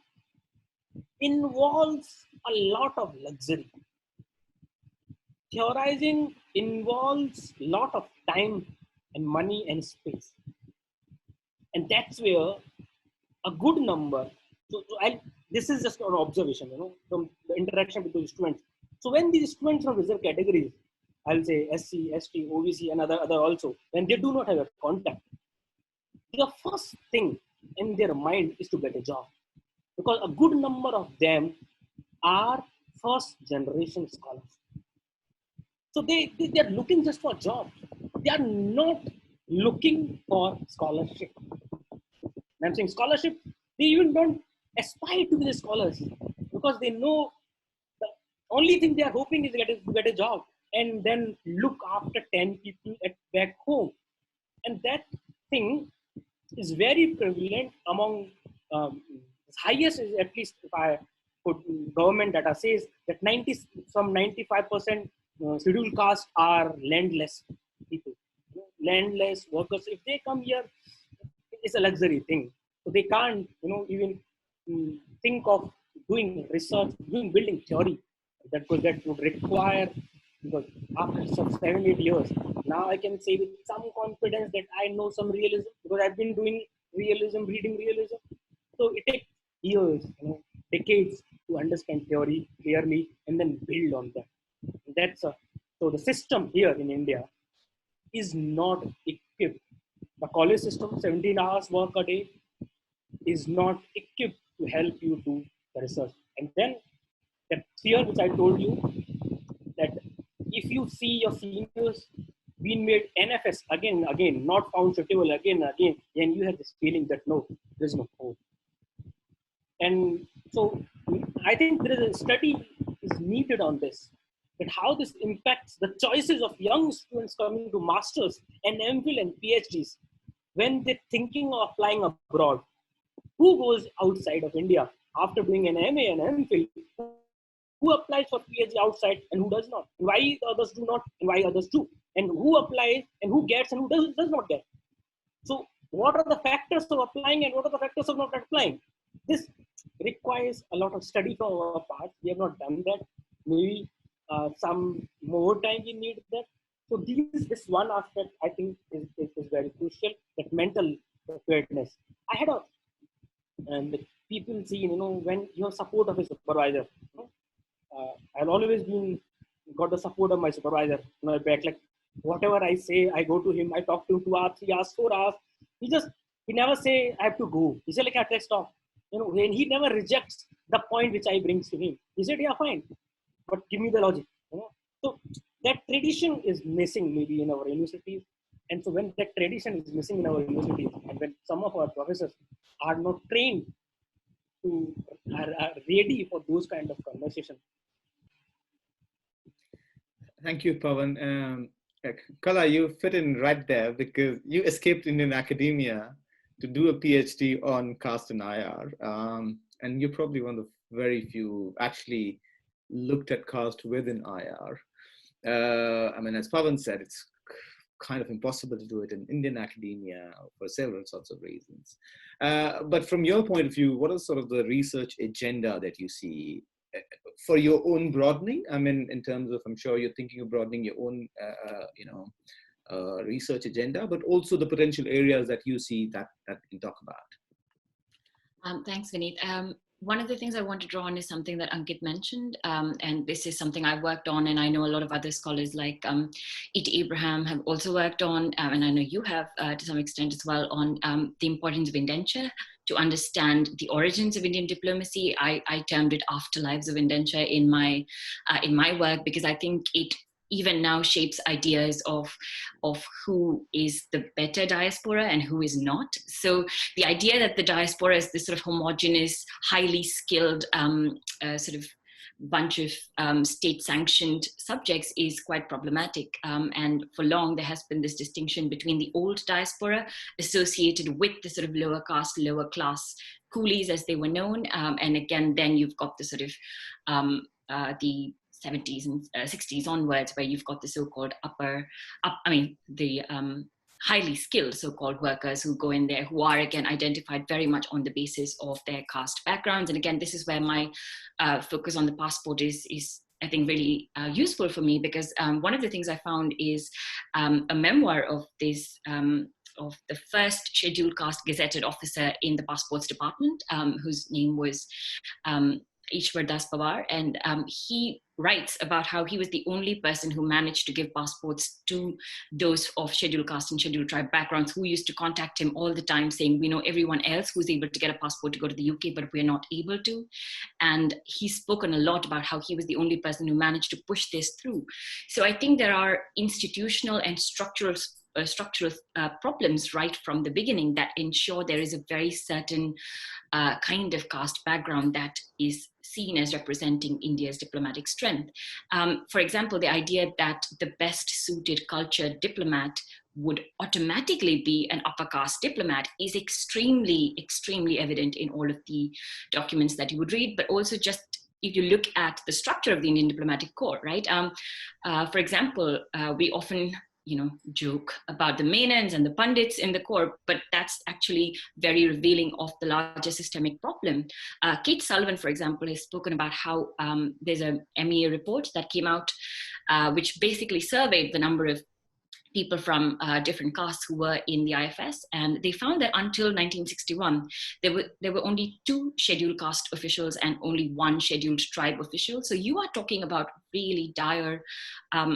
F: involves a lot of luxury. Theorizing involves a lot of time and money and space. And that's where a good number, this is just an observation, from the interaction with the students. So when these students from reserve categories, I'll say SC, ST, OBC, and other also, when they do not have a contact, the first thing in their mind is to get a job. Because a good number of them are first generation scholars. So they are looking just for jobs. They are not looking for scholarship. And I'm saying scholarship, they even don't aspire to be the scholars, because they know the only thing they are hoping is to get a job and then look after 10 people back home. And that thing is very prevalent among highest is, at least if I put government data, says that 95% scheduled caste are landless people, landless workers. If they come here, it's a luxury thing. So they can't, even think of doing research, building theory that would require, because after some 7-8 years, now I can say with some confidence that I know some realism, because I've been doing realism, reading realism. So it takes years, decades to understand theory clearly and then build on that. So the system here in India is not equipped. The college system, 17 hours work a day, is not equipped to help you do the research. And then that fear which I told you, that if you see your seniors being made NFS again, not found suitable again, then you have this feeling that no, there's no hope. And so I think there is a study is needed on this, that how this impacts the choices of young students coming to masters and MPhil and PhDs when they're thinking of applying abroad. Who goes outside of India after doing an MA and MPhil? Who applies for PhD outside and who does not? Why others do not and why others do? And who applies and who gets and who does not get? So what are the factors of applying and what are the factors of not applying? This requires a lot of study from our part. We have not done that. Maybe some more time we need that. So this one aspect I think is very crucial, that mental preparedness. I had and people see, when you have support of a supervisor, I've always got the support of my supervisor. Back, like whatever I say, I go to him, I talk to him 2 hours, 3 hours, 4 hours. He never say I have to go. He said, like, let's talk. When he never rejects the point which I brings to him. He said, yeah, fine, but give me the logic. So that tradition is missing maybe in our universities. And so when that tradition is missing in our universities, and when some of our professors are not trained are ready for those kind of conversations.
A: Thank you, Pavan. Kala, you fit in right there because you escaped Indian academia to do a PhD on caste and IR. And you're probably one of the very few actually looked at caste within IR. As Pavan said, it's kind of impossible to do it in Indian academia for several sorts of reasons. But from your point of view, what is sort of the research agenda that you see for your own broadening? In terms of, I'm sure you're thinking of broadening your own, research agenda, but also the potential areas that you see that we can talk about.
C: Thanks, Vineet. one of the things I want to draw on is something that Ankit mentioned, and this is something I've worked on, and I know a lot of other scholars like E.T. Abraham have also worked on, and I know you have to some extent as well, on the importance of indenture to understand the origins of Indian diplomacy. I termed it afterlives of indenture in my work, because I think it even now shapes ideas of who is the better diaspora and who is not. So the idea that the diaspora is this sort of homogeneous, highly skilled sort of bunch of state-sanctioned subjects is quite problematic. And for long, there has been this distinction between the old diaspora associated with the sort of lower caste, lower class coolies as they were known. And again, then you've got the sort of the 70s and 60s onwards, where you've got the so-called highly skilled so-called workers who go in there, who are again identified very much on the basis of their caste backgrounds. And again, this is where my focus on the passport is I think really useful for me, because one of the things I found is a memoir of this of the first scheduled caste gazetted officer in the passports department, whose name was Ishwar Das Pawar, and he writes about how he was the only person who managed to give passports to those of scheduled caste and scheduled tribe backgrounds, who used to contact him all the time saying, we know everyone else who's able to get a passport to go to the UK, but we're not able to. And he's spoken a lot about how he was the only person who managed to push this through. So I think there are institutional and structural problems right from the beginning that ensure there is a very certain kind of caste background that is seen as representing India's diplomatic strength. For example, the idea that the best suited cultured diplomat would automatically be an upper caste diplomat is extremely, extremely evident in all of the documents that you would read, but also just if you look at the structure of the Indian diplomatic corps, right? For example, we often joke about the Menons and the Pandits in the corps, but that's actually very revealing of the larger systemic problem. Kate Sullivan, for example, has spoken about how there's a MEA report that came out, which basically surveyed the number of people from different castes who were in the IFS, and they found that until 1961, there were only 2 scheduled caste officials and only 1 scheduled tribe official. So you are talking about really dire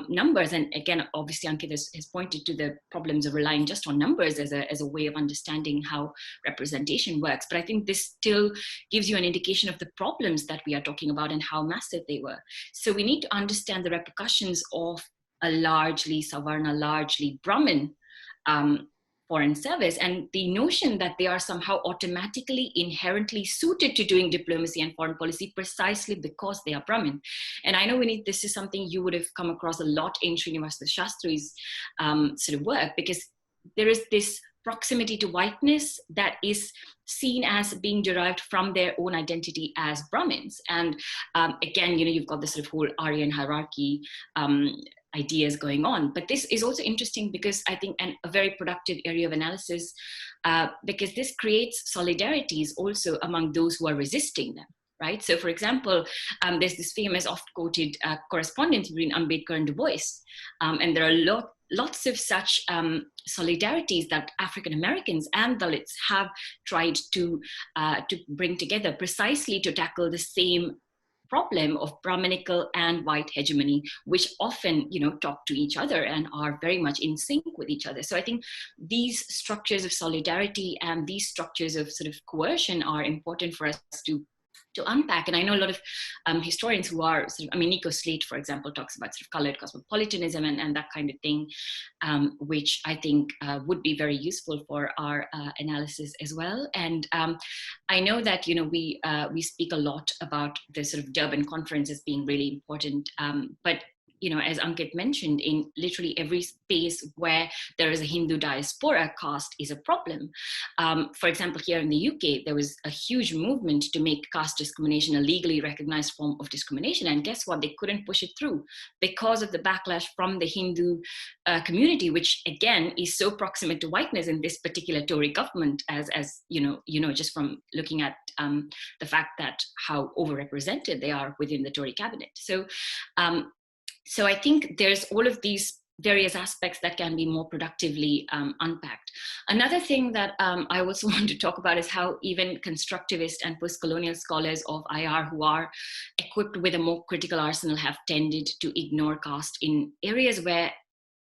C: numbers. And again, obviously, Ankit has pointed to the problems of relying just on numbers as a way of understanding how representation works. But I think this still gives you an indication of the problems that we are talking about and how massive they were. So we need to understand the repercussions of a largely Savarna, largely Brahmin foreign service, and the notion that they are somehow automatically inherently suited to doing diplomacy and foreign policy precisely because they are Brahmin. And I know, Vineet, this is something you would have come across a lot in Srinivasa Shastri's sort of work, because there is this proximity to whiteness that is seen as being derived from their own identity as Brahmins. And again, you've got this sort of whole Aryan hierarchy ideas going on. But this is also interesting because I think a very productive area of analysis, because this creates solidarities also among those who are resisting them, right? So for example, there's this famous oft-quoted correspondence between Ambedkar and Du Bois, and there are lots of such solidarities that African Americans and Dalits have tried to bring together precisely to tackle the same problem of Brahminical and white hegemony, which often, talk to each other and are very much in sync with each other. So I think these structures of solidarity and these structures of sort of coercion are important for us to unpack. And I know a lot of historians who are Nico Slate, for example, talks about sort of colored cosmopolitanism and that kind of thing, which I think would be very useful for our analysis as well. And I know that, we speak a lot about the sort of Durban conference as being really important, but as Ankit mentioned, in literally every space where there is a Hindu diaspora, caste is a problem. For example, here in the UK, there was a huge movement to make caste discrimination a legally recognized form of discrimination. And guess what? They couldn't push it through because of the backlash from the Hindu community, which again is so proximate to whiteness in this particular Tory government, as just from looking at the fact that how overrepresented they are within the Tory cabinet. So I think there's all of these various aspects that can be more productively unpacked. Another thing that I also want to talk about is how even constructivist and post-colonial scholars of IR who are equipped with a more critical arsenal have tended to ignore caste in areas where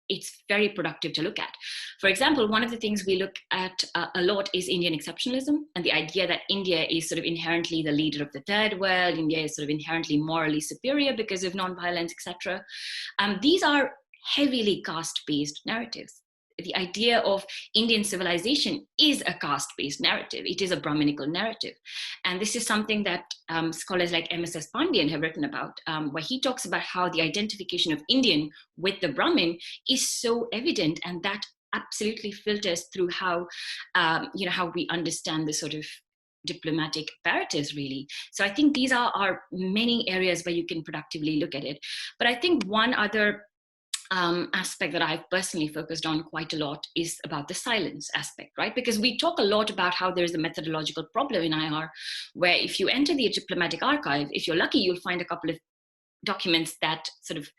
C: it's very productive to look at. For example, one of the things we look at a lot is Indian exceptionalism, and the idea that India is sort of inherently the leader of the third world, India is sort of inherently morally superior because of non-violence, etc. These are heavily caste-based narratives. The idea of Indian civilization is a caste-based narrative. It is a Brahminical narrative. And this is something that scholars like M.S.S. Pandian have written about, where he talks about how the identification of Indian with the Brahmin is so evident, and that absolutely filters through how, how we understand the sort of diplomatic apparatuses, really. So I think these are many areas where you can productively look at it. But I think one other aspect that I've personally focused on quite a lot is about the silence aspect, right? Because we talk a lot about how there is a methodological problem in IR, where if you enter the diplomatic archive, if you're lucky, you'll find a couple of documents that sort of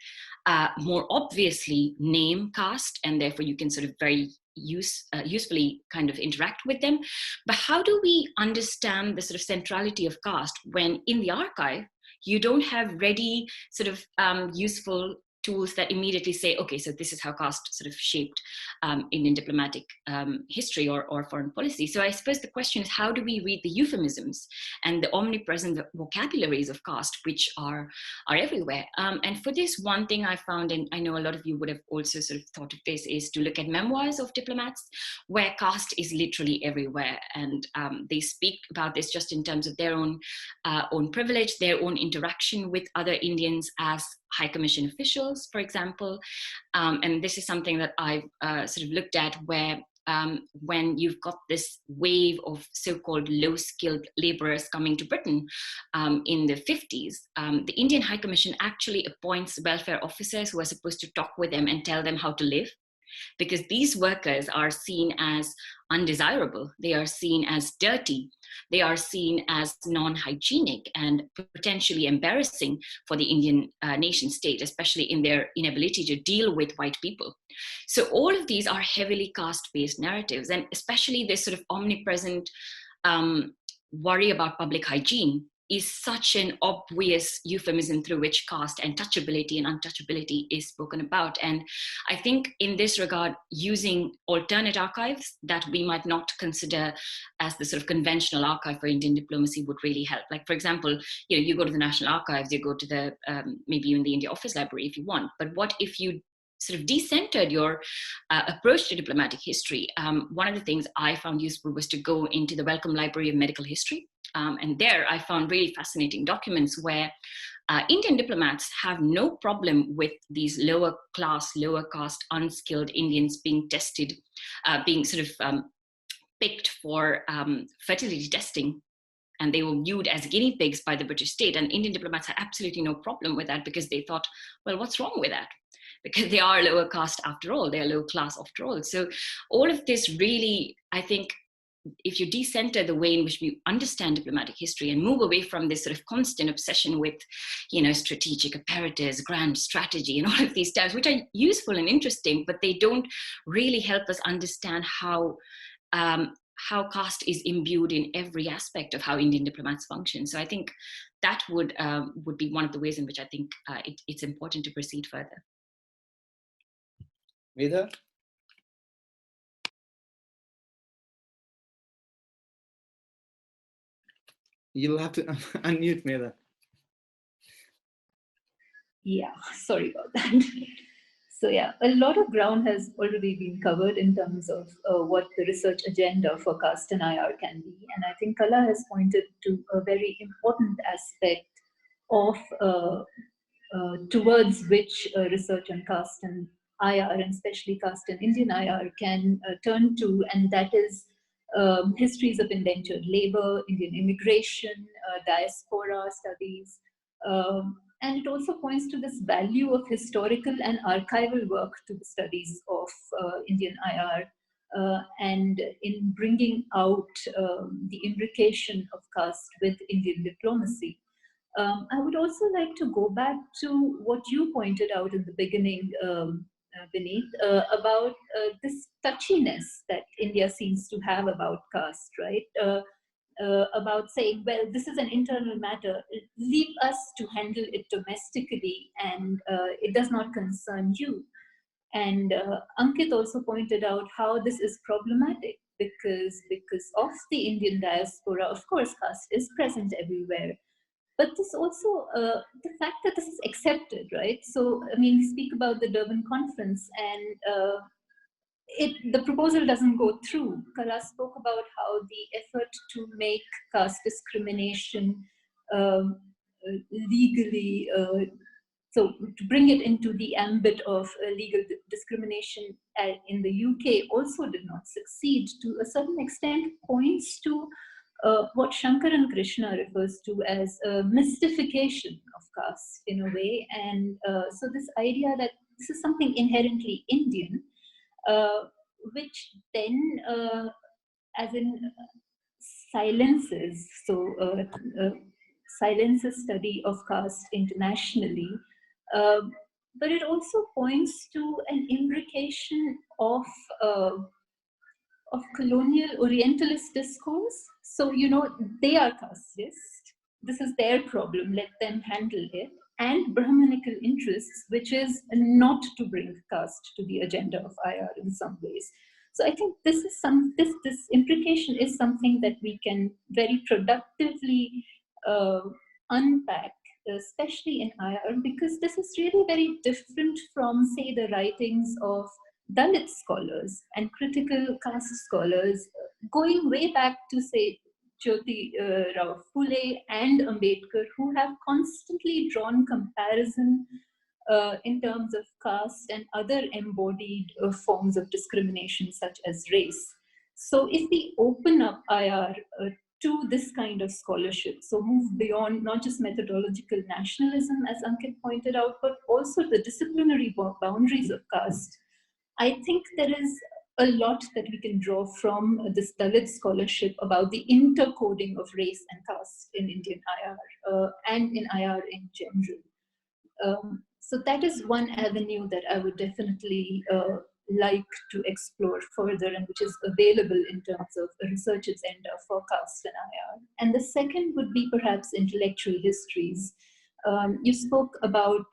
C: more obviously name caste, and therefore you can sort of very usefully kind of interact with them. But how do we understand the sort of centrality of caste when in the archive, you don't have ready sort of useful tools that immediately say, okay, so this is how caste sort of shaped Indian diplomatic history or foreign policy. So I suppose the question is, how do we read the euphemisms and the omnipresent vocabularies of caste, which are everywhere? And for this, one thing I found, and I know a lot of you would have also sort of thought of this, is to look at memoirs of diplomats, where caste is literally everywhere. And they speak about this just in terms of their own privilege, their own interaction with other Indians as High Commission officials, for example. And this is something that I've sort of looked at, where when you've got this wave of so-called low-skilled laborers coming to Britain in the 50s, the Indian High Commission actually appoints welfare officers who are supposed to talk with them and tell them how to live, because these workers are seen as undesirable, they are seen as dirty, they are seen as non-hygienic and potentially embarrassing for the Indian nation state, especially in their inability to deal with white people. So all of these are heavily caste-based narratives, and especially this sort of omnipresent worry about public hygiene is such an obvious euphemism through which caste and touchability and untouchability is spoken about. And I think in this regard, using alternate archives that we might not consider as the sort of conventional archive for Indian diplomacy would really help. Like, for example, you go to the National Archives, you go to the, maybe even the India Office Library if you want, but what if you sort of decentered your approach to diplomatic history? One of the things I found useful was to go into the Wellcome Library of Medical History. And there I found really fascinating documents where Indian diplomats have no problem with these lower class, lower caste, unskilled Indians being tested, being sort of picked for fertility testing. And they were viewed as guinea pigs by the British state. And Indian diplomats had absolutely no problem with that, because they thought, well, what's wrong with that? Because they are lower caste after all, they are low class after all. So all of this really, I think, if you decenter the way in which we understand diplomatic history and move away from this sort of constant obsession with, strategic apparatuses, grand strategy, and all of these terms, which are useful and interesting, but they don't really help us understand how caste is imbued in every aspect of how Indian diplomats function. So I think that would be one of the ways in which I think it's important to proceed further.
A: Medha? You'll have to unmute, Medha.
B: Yeah, sorry about that. So yeah, a lot of ground has already been covered in terms of what the research agenda for caste and IR can be. And I think Kala has pointed to a very important aspect of towards which research on caste and IR, and especially caste and Indian IR, can turn to, and that is histories of indentured labor, Indian immigration, diaspora studies, and it also points to this value of historical and archival work to the studies of Indian IR, and in bringing out the imbrication of caste with Indian diplomacy. I would also like to go back to what you pointed out in the beginning, Vineet, about this touchiness that India seems to have about caste, right? About saying, well, this is an internal matter, leave us to handle it domestically, and it does not concern you. And Ankit also pointed out how this is problematic because of the Indian diaspora. Of course, caste is present everywhere, but this also the fact that this is accepted, right? So, I mean, we speak about the Durban conference, and the proposal doesn't go through. Kala spoke about how the effort to make caste discrimination legally, so to bring it into the ambit of legal discrimination in the UK also did not succeed. To a certain extent, points to what Shankar and Krishna refers to as a mystification of caste in a way. And so this idea that this is something inherently Indian, which then, as in silences, silences study of caste internationally, but it also points to an imbrication of colonial Orientalist discourse. So, you know, they are casteist. This is their problem. Let them handle it. And Brahmanical interests, which is not to bring caste to the agenda of IR in some ways. So I think this is this implication is something that we can very productively unpack, especially in IR, because this is really very different from, say, the writings of Dalit scholars and critical caste scholars, going way back to, say, Jyoti Rao Phule and Ambedkar, who have constantly drawn comparison in terms of caste and other embodied forms of discrimination, such as race. So if we open up IR to this kind of scholarship, so move beyond not just methodological nationalism, as Ankit pointed out, but also the disciplinary boundaries of caste, I think there is a lot that we can draw from this Dalit scholarship about the intercoding of race and caste in Indian IR and in IR in general. So that is one avenue that I would definitely like to explore further, and which is available in terms of a research agenda for caste and IR. And the second would be perhaps intellectual histories. You spoke about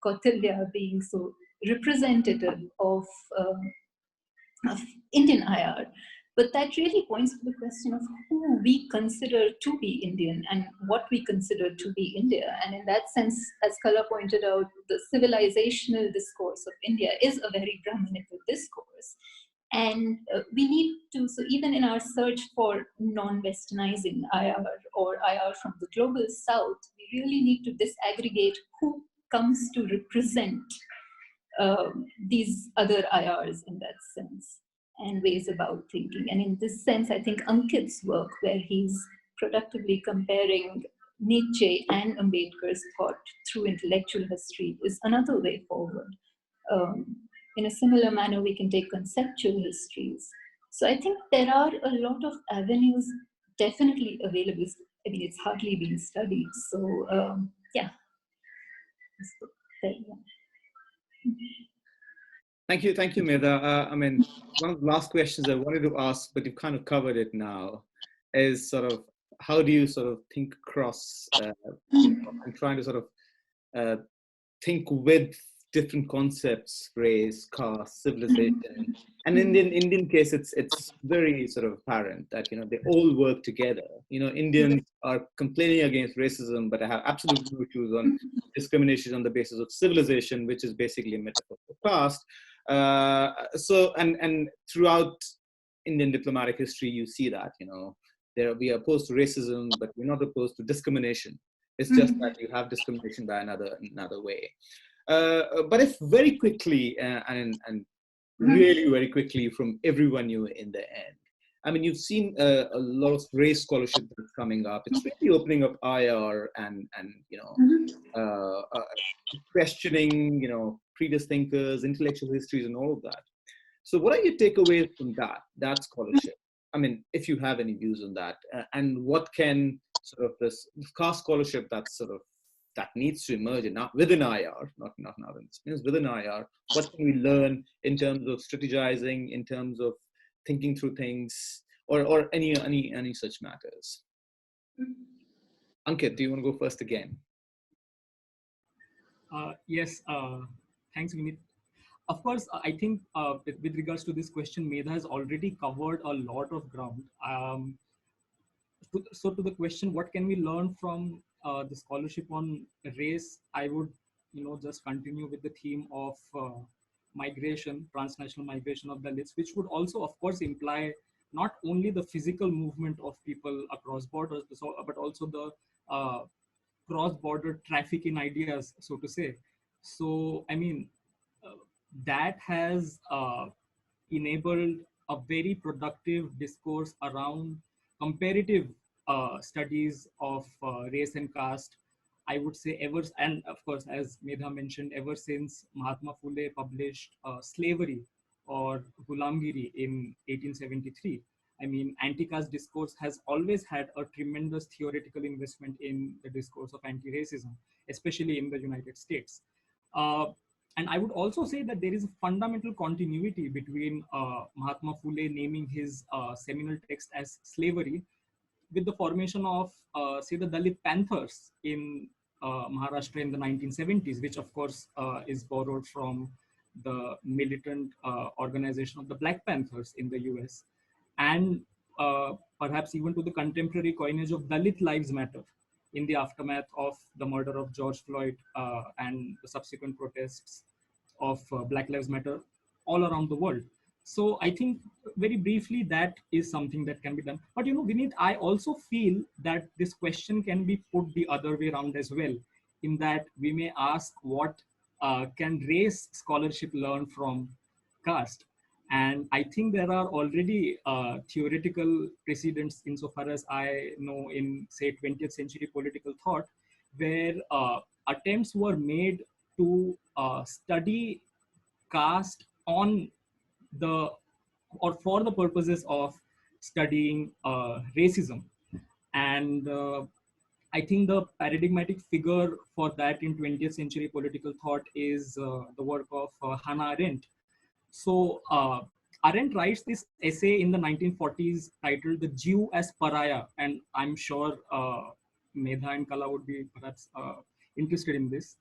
B: Kautilya being so representative of Indian IR, but that really points to the question of who we consider to be Indian and what we consider to be India. And in that sense, as Kala pointed out, the civilizational discourse of India is a very Brahmanical discourse. And we need to, so even in our search for non-westernizing IR or IR from the global south, we really need to disaggregate who comes to represent these other IRs in that sense, and ways about thinking. And in this sense, I think Ankit's work, where he's productively comparing Nietzsche and Ambedkar's thought through intellectual history, is another way forward. In a similar manner, we can take conceptual histories. So I think there are a lot of avenues definitely available. I mean, it's hardly been studied. So yeah. There you go.
A: Thank you, Medha. I mean, one of the last questions I wanted to ask, but you've kind of covered it now, is sort of how do you sort of think across and trying to sort of think with different concepts, race, caste, civilization, and in the Indian case, it's very sort of apparent that they all work together. Indians are complaining against racism, but I have absolutely no issues on discrimination on the basis of civilization, which is basically a metaphor for caste. So and throughout Indian diplomatic history, you see that we are opposed to racism, but we're not opposed to discrimination. It's just that you have discrimination by another way. But if very quickly and really very quickly from everyone in the end, I mean, you've seen a lot of race scholarship that's coming up. It's really opening up IR and questioning previous thinkers, intellectual histories, and all of that. So what are your takeaways from that scholarship? I mean, if you have any views on that, and what can sort of this caste scholarship that's sort of that needs to emerge within IR, not now in this means within IR. What can we learn in terms of strategizing, in terms of thinking through things, or any such matters? Ankit, do you want to go first again?
E: Yes, thanks, Vineet. Of course, I think with regards to this question, Medha has already covered a lot of ground. So to the question, what can we learn from the scholarship on race? I would, just continue with the theme of migration, transnational migration of Dalits, which would also, of course, imply not only the physical movement of people across borders, but also the cross-border traffic in ideas, so to say. So, I mean, that has enabled a very productive discourse around comparative studies of race and caste. I would say and of course, as Medha mentioned, ever since Mahatma Phule published Slavery or Ghulamgiri in 1873. I mean, anti-caste discourse has always had a tremendous theoretical investment in the discourse of anti-racism, especially in the United States. And I would also say that there is a fundamental continuity between Mahatma Phule naming his seminal text as Slavery with the formation of, say, the Dalit Panthers in Maharashtra in the 1970s, which of course is borrowed from the militant organization of the Black Panthers in the US, and perhaps even to the contemporary coinage of Dalit Lives Matter in the aftermath of the murder of George Floyd and the subsequent protests of Black Lives Matter all around the world. So I think very briefly, that is something that can be done. But Vineet, I also feel that this question can be put the other way around as well, in that we may ask what can race scholarship learn from caste? And I think there are already theoretical precedents, insofar as I know, in, say, 20th century political thought, where attempts were made to study caste on for the purposes of studying racism. And I think the paradigmatic figure for that in 20th century political thought is the work of Hannah Arendt. So Arendt writes this essay in the 1940s titled "The Jew as Pariah," and I'm sure Medha and Kala would be perhaps interested in this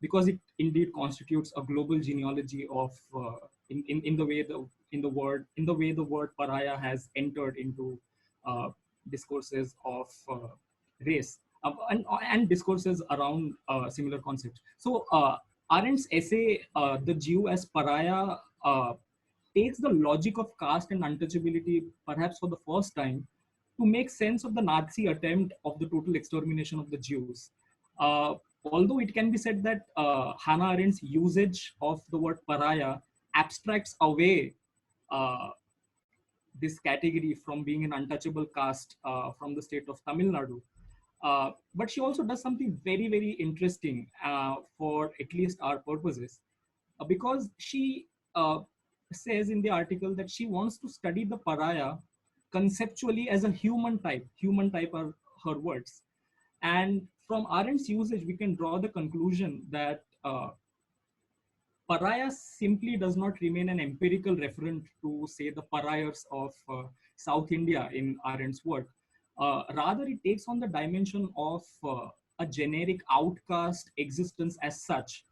E: because it indeed constitutes a global genealogy of in the way the word pariah has entered into discourses of race and discourses around similar concepts. So Arendt's essay, "The Jew as Pariah," takes the logic of caste and untouchability, perhaps for the first time, to make sense of the Nazi attempt of the total extermination of the Jews. Although it can be said that Hannah Arendt's usage of the word pariah abstracts away this category from being an untouchable caste from the state of Tamil Nadu. But she also does something very, very interesting for at least our purposes, because she says in the article that she wants to study the pariah conceptually as a human type. Human type are her words. And from Arendt's usage, we can draw the conclusion that pariah simply does not remain an empirical referent to, say, the pariahs of South India in Arendt's work. Rather, it takes on the dimension of a generic outcast existence as such,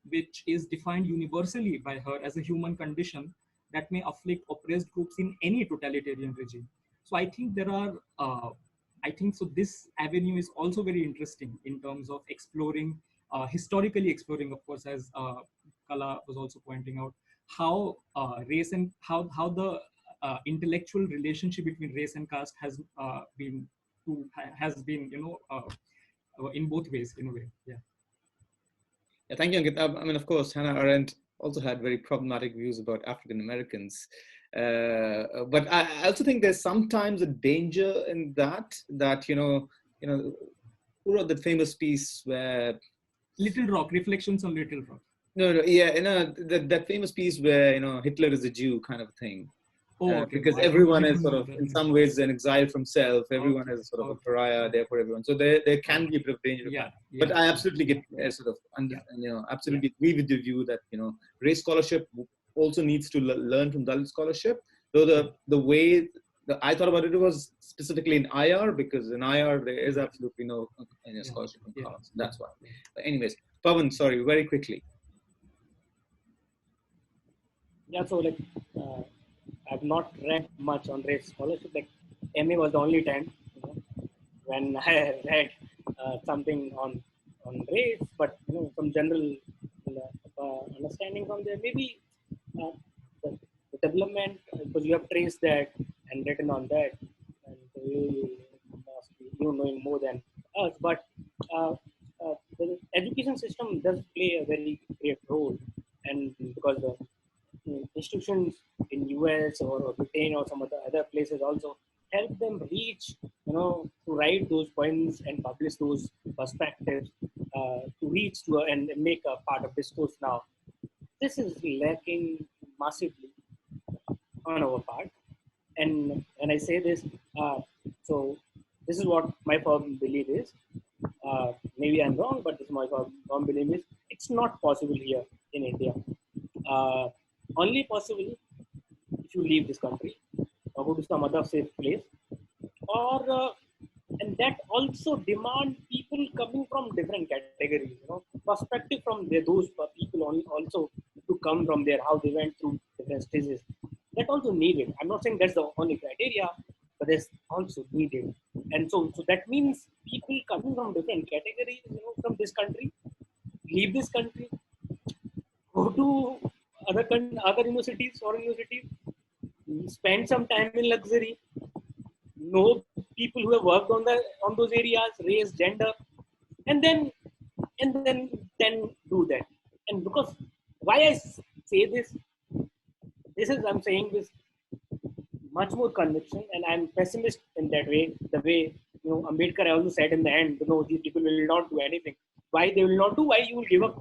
E: which is defined universally by her as a human condition that may afflict oppressed groups in any totalitarian regime. So I think there are, this avenue is also very interesting in terms of exploring, historically exploring, of course, as Kala was also pointing out, how race and how the intellectual relationship between race and caste has been, in both ways, in a way. Yeah.
A: Yeah, thank you, Ankit. I mean, of course, Hannah Arendt also had very problematic views about African Americans. But I also think there's sometimes a danger in that, who wrote that famous piece where...
E: Little Rock, Reflections on Little Rock.
A: No, yeah, that famous piece where, Hitler is a Jew kind of thing.
E: Okay.
A: because
E: I
A: everyone
E: don't
A: is sort
E: know
A: of,
E: that
A: in some ways, an exile from self. Everyone
E: Okay,
A: is sort of a
E: okay,
A: pariah there for everyone. So there can be a bit of danger.
E: Yeah,
A: But I absolutely get absolutely agree with the view that race scholarship also needs to learn from Dalit scholarship. Though the way that I thought about it was specifically in IR, because in IR there is absolutely no scholarship on caste. That's why. But anyways, Pavan, sorry, very quickly.
F: Yeah, so like I've not read much on race scholarship. Like MA was the only time when I read something on race, but some general understanding from there. Maybe uh, the development, because you have traced that and written on that, and you must be knowing more than us. But the education system does play a very great role, and because the institutions in US or Britain or some other places also help them reach, to write those points and publish those perspectives, to reach to and make a part of discourse now. This is lacking massively on our part. And when I say this, so this is what my firm belief is. Maybe I'm wrong, but this is my firm belief is it's not possible here in India. Uh, Only possible if you leave this country or go to some other safe place, or and that also demand people coming from different categories, perspective from those people also to come from there, how they went through different stages. That also needed. I'm not saying that's the only criteria, but that's also needed. And so that means people coming from different categories, from this country, leave this country, go to other universities, spend some time in luxury, know people who have worked on those areas, race, gender, and then do that. And because why I say this is I'm saying this much more conviction, and I'm pessimist in that way. The way Ambedkar also said in the end, these people will not do anything. Why they will not do? Why you will give up?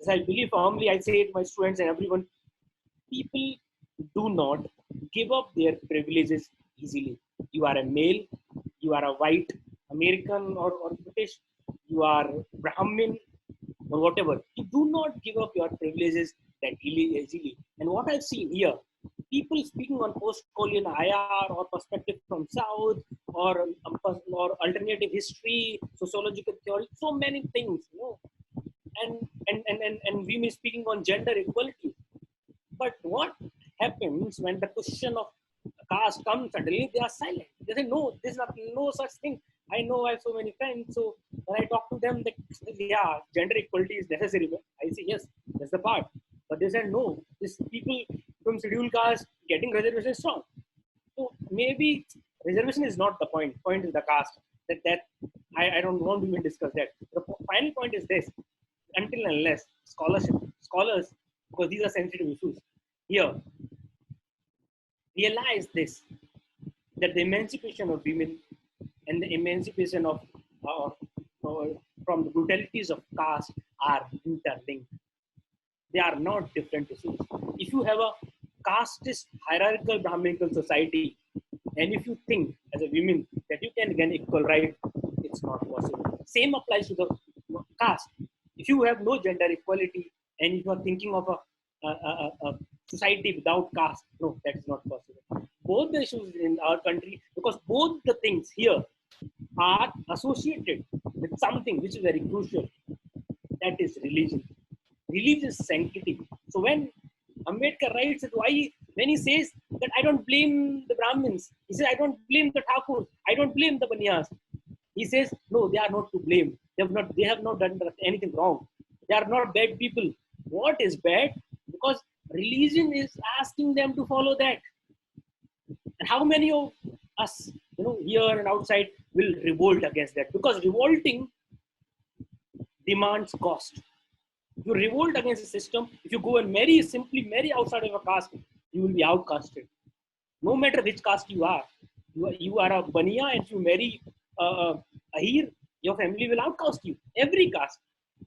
F: As I believe firmly, I say to my students and everyone, people do not give up their privileges easily. You are a male, you are a white American or British, you are Brahmin or whatever. You do not give up your privileges that easily. And what I've seen here, people speaking on post-colonial IR or perspective from South or alternative history, sociological theory, so many things, and we may speaking on gender equality. But what happens when the question of caste comes, suddenly they are silent. They say, no, there's no such thing. I know I have so many friends. So when I talk to them, yeah, gender equality is necessary. I say, yes, that's the part. But they said, no, these people from scheduled caste getting reservation is strong. So maybe reservation is not the point. Point is the caste. That I don't want to even discuss that. The final point is this: until and unless scholars, because these are sensitive issues, here realize this, that the emancipation of women and the emancipation of from the brutalities of caste are interlinked. They are not different issues. If you have a casteist hierarchical Brahminical society, and if you think as a woman that you can gain equal right, it's not possible. Same applies to the caste. If you have no gender equality and if you are thinking of a society without caste, no, that is not possible. Both the issues in our country, because both the things here are associated with something which is very crucial, that is religion. Religious sanctity. So when Ambedkar writes that when he says that I don't blame the Brahmins, he says I don't blame the Thakur, I don't blame the Banyas. He says no, they are not to blame. They have not done anything wrong. They are not bad people. What is bad? Because religion is asking them to follow that. And how many of us, here and outside, will revolt against that? Because revolting demands cost. If you revolt against the system, if you go and simply marry outside of a caste, you will be outcasted. No matter which caste you are a Baniya, and if you marry a Ahir, your family will outcast you. Every caste,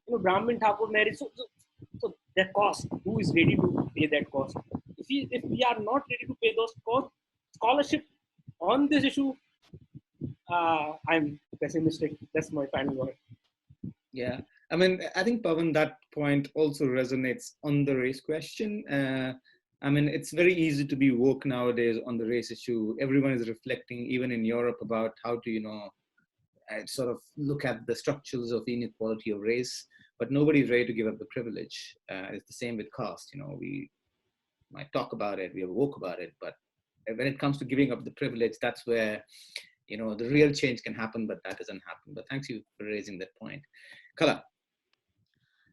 F: Brahmin, Thakur, marriage. So that cost, who is ready to pay that cost? If we are not ready to pay those costs, scholarship on this issue, I'm pessimistic. That's my final word.
A: Yeah, I mean, I think, Pavan, that point also resonates on the race question. I mean, it's very easy to be woke nowadays on the race issue. Everyone is reflecting, even in Europe, about how to, sort of look at the structures of inequality of race, but nobody's ready to give up the privilege. It's the same with caste. We might talk about it, we are woke about it, but when it comes to giving up the privilege, that's where, the real change can happen, but that doesn't happen. But thanks you for raising that point. Kala.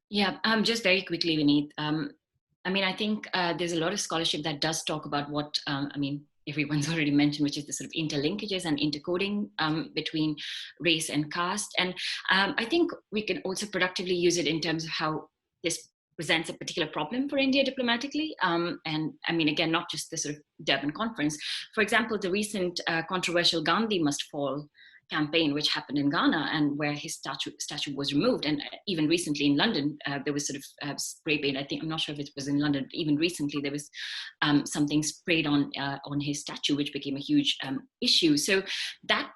C: Yeah, just very quickly, Vineet. I mean, I think there's a lot of scholarship that does talk about what, everyone's already mentioned, which is the sort of interlinkages and intercoding between race and caste. And I think we can also productively use it in terms of how this presents a particular problem for India diplomatically. And I mean, again, not just the sort of Durban conference. For example, the recent controversial Gandhi Must Fall campaign, which happened in Ghana, and where his statue was removed. And even recently in London, there was sort of spray paint. I'm not sure if it was in London. Even recently, there was something sprayed on his statue, which became a huge issue. So that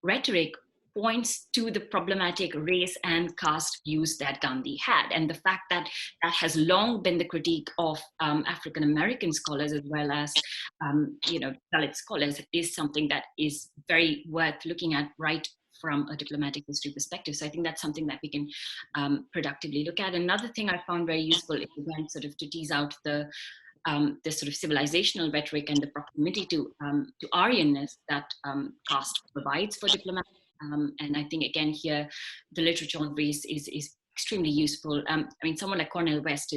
C: rhetoric points to the problematic race and caste views that Gandhi had. And the fact that that has long been the critique of African-American scholars as well as, Dalit scholars is something that is very worth looking at right from a diplomatic history perspective. So I think that's something that we can productively look at. Another thing I found very useful is, again, sort of to tease out the sort of civilizational rhetoric and the proximity to Aryanness that caste provides for diplomats. And I think, again, here, the literature on race is extremely useful. I mean, someone like Cornel West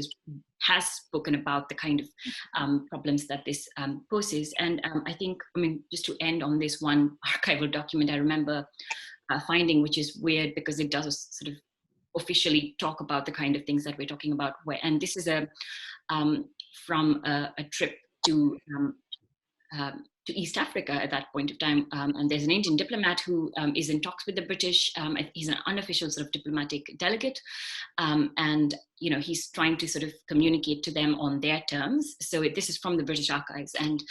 C: has spoken about the kind of problems that this poses. And I think, just to end on this one archival document, I remember finding, which is weird because it does sort of officially talk about the kind of things that we're talking about. And this is from a trip to East Africa at that point of time. And there's an Indian diplomat who is in talks with the British. He's an unofficial sort of diplomatic delegate. And, he's trying to sort of communicate to them on their terms. So this is from the British archives. And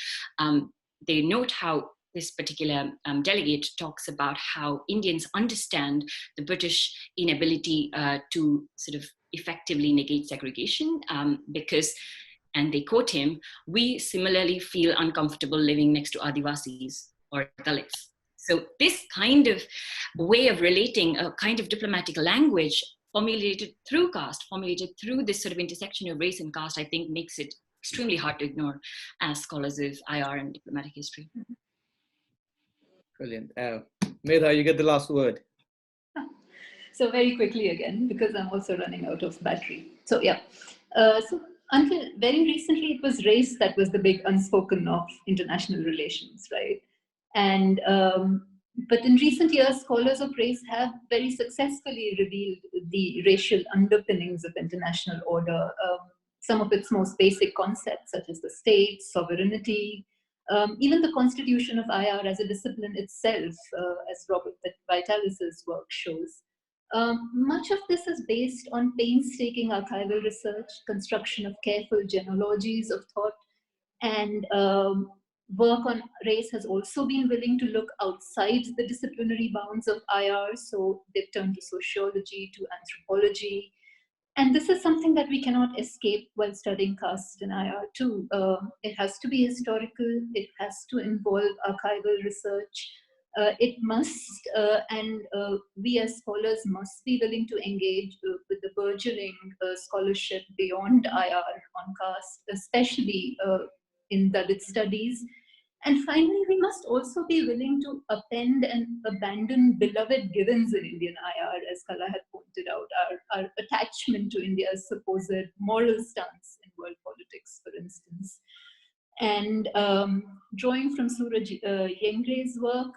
C: they note how this particular delegate talks about how Indians understand the British inability to sort of effectively negate segregation because, and they quote him, "We similarly feel uncomfortable living next to Adivasis or Dalits." So this kind of way of relating, a kind of diplomatic language formulated through caste, formulated through this sort of intersection of race and caste, I think makes it extremely hard to ignore as scholars of IR and diplomatic history.
A: Brilliant. Medha, you get the last word.
B: So very quickly again, because I'm also running out of battery. So yeah, so until very recently, it was race that was the big unspoken of international relations, right? And but in recent years, scholars of race have very successfully revealed the racial underpinnings of international order. Some of its most basic concepts, such as the state, sovereignty, even the constitution of IR as a discipline itself, as Robert Vitalis's work shows. Much of this is based on painstaking archival research, construction of careful genealogies of thought, and work on race has also been willing to look outside the disciplinary bounds of IR. So they've turned to sociology, to anthropology. And this is something that we cannot escape while studying caste in IR too. It has to be historical, it has to involve archival research. It must, and we as scholars must be willing to engage with the burgeoning scholarship beyond IR on caste, especially in Dalit studies. And finally, we must also be willing to append and abandon beloved givens in Indian IR, as Kala had pointed out, our attachment to India's supposed moral stance in world politics, for instance. And drawing from Suraj Yengre's work,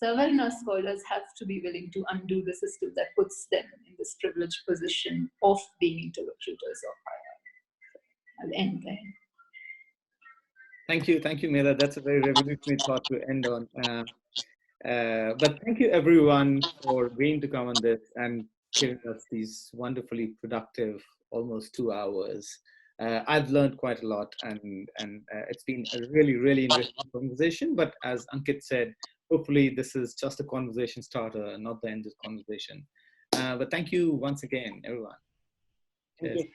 B: Savarna scholars have to be willing to undo the system that puts them in this privileged position of being interlocutors of IR. I'll end there.
A: Thank you, Medha. That's a very revolutionary thought to end on. But thank you, everyone, for agreeing to come on this and giving us these wonderfully productive, almost 2 hours. I've learned quite a lot, and it's been a really, really interesting conversation. But as Ankit said, hopefully this is just a conversation starter, not the end of the conversation. But thank you once again, everyone. Cheers.
F: Okay.